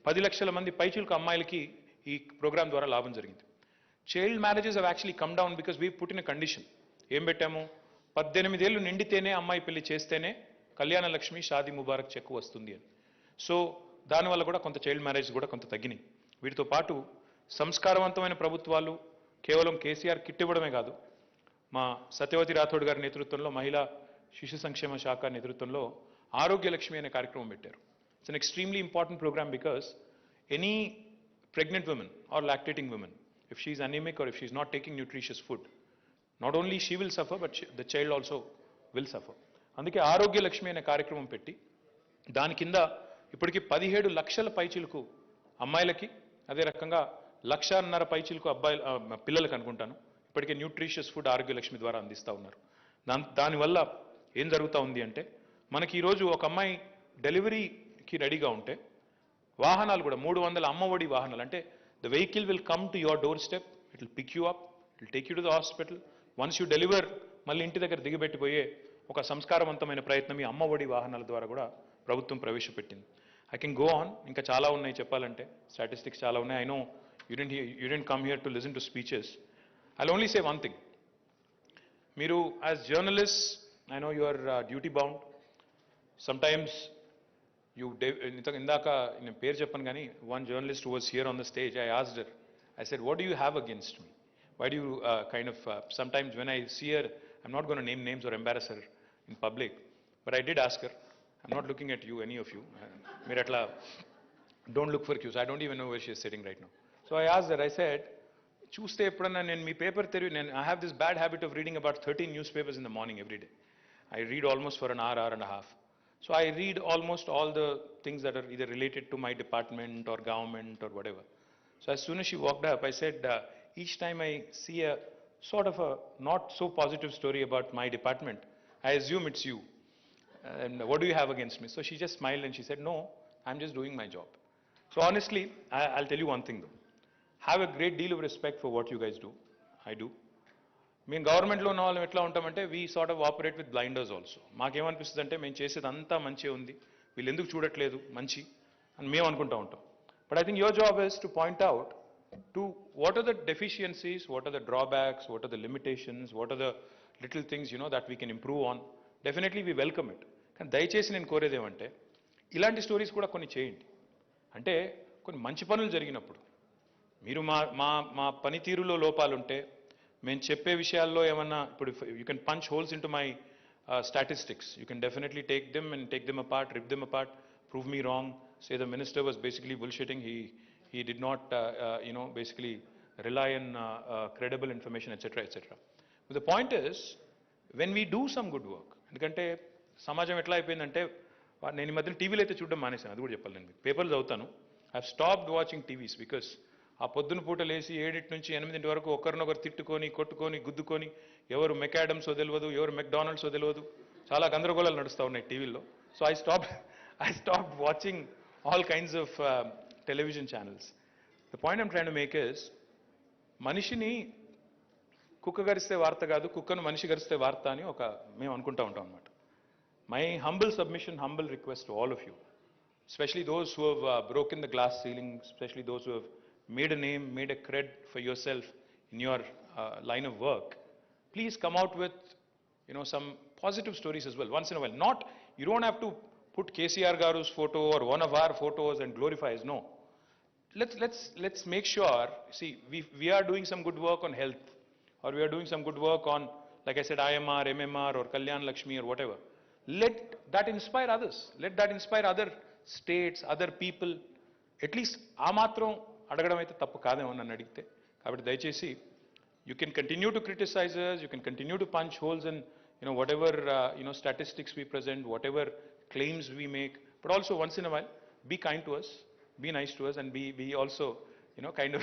10 లక్షల మంది పైచిలకు అమ్మాయిలకి ఈ ప్రోగ్రామ్ ద్వారా లాభం జరిగింది. Child marriages have actually come down because we put in a condition. ఏం పెట్టాము? 18 ఏళ్ళు నిండితేనే అమ్మాయి పెళ్లి చేస్తేనే కళ్యాణ లక్ష్మి, షాదీ ముబారక్ చెక్ వస్తుంది అని. సో దానివల్ల కూడా కొంత చైల్డ్ మ్యారేజ్ కూడా కొంత తగ్గినాయి. వీటితో పాటు సంస్కారవంతమైన ప్రభుత్వాలు కేవలం కేసీఆర్ కిట్ ఇవ్వడమే కాదు, మా సత్యవతి రాథోడ్ గారి నేతృత్వంలో, మహిళా శిశు సంక్షేమ శాఖ నేతృత్వంలో ఆరోగ్య లక్ష్మి అనే కార్యక్రమం పెట్టారు. It's an extremely important programme because any pregnant women or lactating women, if she is anemic or if she is not taking nutritious food, not only she will suffer but the child also will suffer. అందుకే ఆరోగ్య లక్ష్మి అనే కార్యక్రమం పెట్టి దాని కింద ఇప్పటికి 17 లక్షల పైచిలకు అమ్మాయిలకి, అదే రకంగా 1.5 లక్షల పైచిలకు పిల్లలకు అనుకుంటాను ఇప్పటికే న్యూట్రిషియస్ ఫుడ్ ఆరోగ్య లక్ష్మి ద్వారా అందిస్తూ ఉన్నారు. దానివల్ల ఏం జరుగుతూ ఉంది అంటే మనకి ఈరోజు ఒక అమ్మాయి డెలివరీకి రెడీగా ఉంటే వాహనాలు కూడా 300 అమ్మఒడి వాహనాలు, అంటే the vehicle will come to your doorstep, it will pick you up, it will take you to the hospital, once you deliver మళ్ళీ ఇంటి దగ్గర దిగబెట్టిపోయే ఒక సంస్కారవంతమైన ప్రయత్నం ఈ అమ్మఒడి వాహనాల ద్వారా కూడా ప్రభుత్వం ప్రవేశపెట్టింది. ఐ కెన్ గో ఆన్, ఇంకా చాలా ఉన్నాయి చెప్పాలంటే, స్టాటిస్టిక్స్ చాలా ఉన్నాయి. I know you didn't come here to listen to speeches. I only say one thing. మీరు as journalist, I know you are duty bound. Sometimes ఇందాక నేను పేరు చెప్పాను కానీ one journalist who was here on the stage, I asked her, I said what do you have against me, why do you kind of sometimes when I see her, I'm not going to name names or embarrass her in public, but I did ask her, I'm not looking at you, any of you, మీరు అట్లా don't look for cues, I don't even know where she is sitting right now. So I asked her, I said, చూస్తే ఎప్పుడన్నా నేను మీ paper I have this bad habit of reading about 13 newspapers in the morning every day. I read almost for an hour and a half. So I read almost all the things that are either related to my department or government or whatever. So as soon as she walked up, I said, each time I see a sort of a not so positive story about my department, I assume it's you. And what do you have against me? So she just smiled and she said, no, I'm just doing my job. So honestly, I'll tell you one thing though. Have a great deal of respect for what you guys do. I do. మేము గవర్నమెంట్లో ఉన్న వాళ్ళం ఎట్లా ఉంటామంటే we sort of operate with blinders also. మాకేమనిపిస్తుంది అంటే మేము చేసేది అంతా మంచిగా ఉంది, వీళ్ళు ఎందుకు చూడట్లేదు మంచి అని మేము అనుకుంటూ ఉంటాం. But I think your job is to point out to what are the deficiencies, what are the drawbacks, what are the limitations, what are the little things, that we can improve on. Definitely we welcome it. కానీ దయచేసి నేను కోరేది ఏమంటే ఇలాంటి stories కూడా కొన్ని చేయండి. అంటే కొన్ని మంచి పనులు జరిగినప్పుడు మీరు మా మా మా పనితీరులో లోపాలుంటే మేము చెప్పే విషయాల్లో ఏమన్నా ఇప్పుడు you can punch holes into my statistics, you can definitely take them apart, rip them apart, prove me wrong, say the minister was basically bullshitting, he did not basically rely on credible information, etc., etc. But the point is, when we do some good work, ఎందుకంటే సమాజం ఎట్లా అయిపోయిందంటే నేను ఈ మధ్యన టీవీలో అయితే చూడడం మానేశాను, అది కూడా చెప్పాలి. నేను పేపర్లు చదువుతాను. I stopped watching TVs because ఆ పొద్దున పూట లేసి 7 నుంచి 8 వరకు ఒకరినొకరు తిట్టుకొని కొట్టుకొని గుద్దుకొని ఎవరు మెకాడమ్సో తెలియదు, ఎవరు మెక్డానల్డ్సో తెలియదు, చాలా గందరగోళాలు నడుస్తూ ఉన్నాయి టీవీల్లో. So I stopped watching all kinds of television channels. The point I'm trying to make is, మనీషిని కుక్క గరిస్తే వార్త కాదు, కుక్కను మనిషి గరిస్తే వార్త అని మేము అనుకుంటూ ఉంటాం అన్నమాట. My humble submission, humble request to all of you, especially those who have broken the glass ceiling, especially those who have made a name, made a cred for yourself in your line of work, please come out with some positive stories as well once in a while. Not, you don't have to put KCR Garu's photo or one of our photos and glorify us. No. Let's make sure, see, we are doing some good work on health, or we are doing some good work on, like I said, IMR, MMR, or Kalyan Lakshmi, or whatever. Let that inspire others. Let that inspire other states, other people. At least ఆ మాత్రం అడగడం అయితే తప్పు కాదేమో నన్ను అడిగితే. కాబట్టి దయచేసి you can continue to criticize us, you can continue to punch holes in whatever statistics we present, whatever claims we make, but also once in a while be kind to us, be nice to us, and be also kind of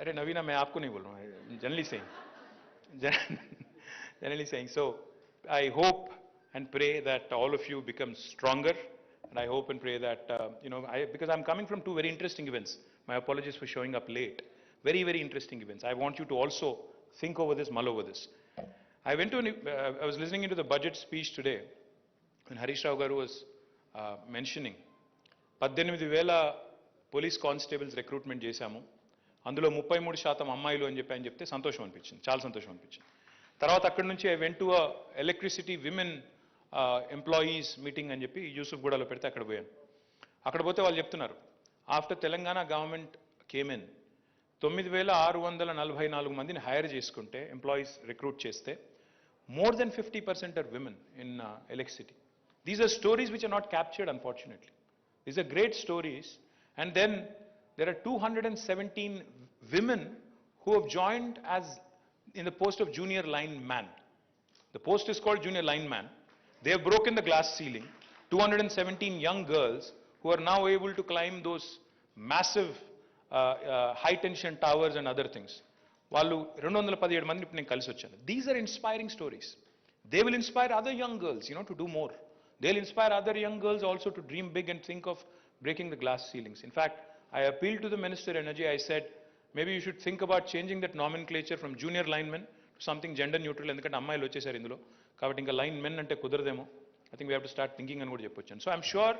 अरे नवीना मैं आपको नहीं बोल रहा हूँ, generally saying. So I hope and pray that all of you become stronger, and I hope and pray that because I'm coming from two very interesting events. My apologies for showing up late. Very, very interesting events. I want you to also think over this, mull over this. I was listening into the budget speech today, when Harish Rao Garu was mentioning 18,000 police constables recruitment చేశాము, అందులో 33% అమ్మాయిలు అని చెప్పి ఆయన చెప్తే సంతోషం అనిపించింది, చాలా సంతోషం అనిపించింది. తర్వాత అక్కడి నుంచి I went to electricity women employees meeting అని చెప్పి యూసుఫ్గూడలో పెడితే అక్కడ పోయాను. అక్కడ పోతే వాళ్ళు చెప్తున్నారు, after Telangana government came in 9,644 మందిని హైర్ చేసుకుంటే, ఎంప్లాయీస్ రిక్రూట్ చేస్తే, more than 50% are women in electricity. These are stories which are not captured, unfortunately. These are great stories. And then there are 217 women who have joined as in the post of junior lineman. The post is called junior lineman. They have broken the glass ceiling. 217 young girls who are now able to climb those massive high tension towers and other things. వాళ్ళు 217 మందిని ఇప్పుడు నేను కలిసి వచ్చాను. These are inspiring stories. They will inspire other young girls to do more. They will inspire other young girls also to dream big and think of breaking the glass ceilings. In fact I appeal to the minister energy. I said maybe you should think about changing that nomenclature from junior linemen to something gender neutral. ఎందుకంటే అమ్మాయిలు వచ్చేసారు ఇందులో, కాబట్టి ఇంకా linemen అంటే కుదరదేమో. I think we have to start thinking అని కూడా చెప్పొచ్చాను. So I'm sure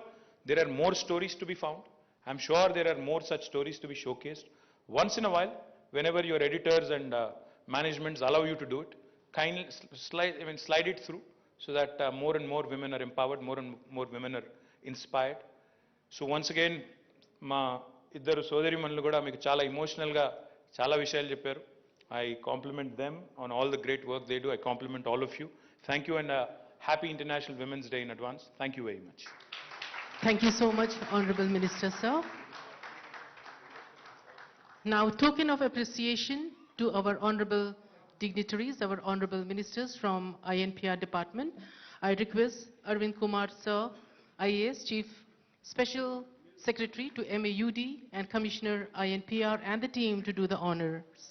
there are more stories to be found. I'm sure there are more such stories to be showcased. Once in a while, whenever your editors and managements allow you to do it, kindly slide it through so that more and more women are empowered, more and more women are inspired. So once again, మా ఇద్దరు సోదరిమణులు కూడా మీకు చాలా ఎమోషనల్గా చాలా విషయాలు చెప్పారు. I compliment them on all the great work they do. I compliment all of you. Thank you, and happy International Women's Day in advance. Thank you very much. Thank you so much, Honorable Minister, sir. Now, token of appreciation to our honorable dignitaries, our honorable ministers from INPR department, I request Arvind Kumar sir, IAS Chief Special Secretary to MAUD and Commissioner INPR and the team to do the honors.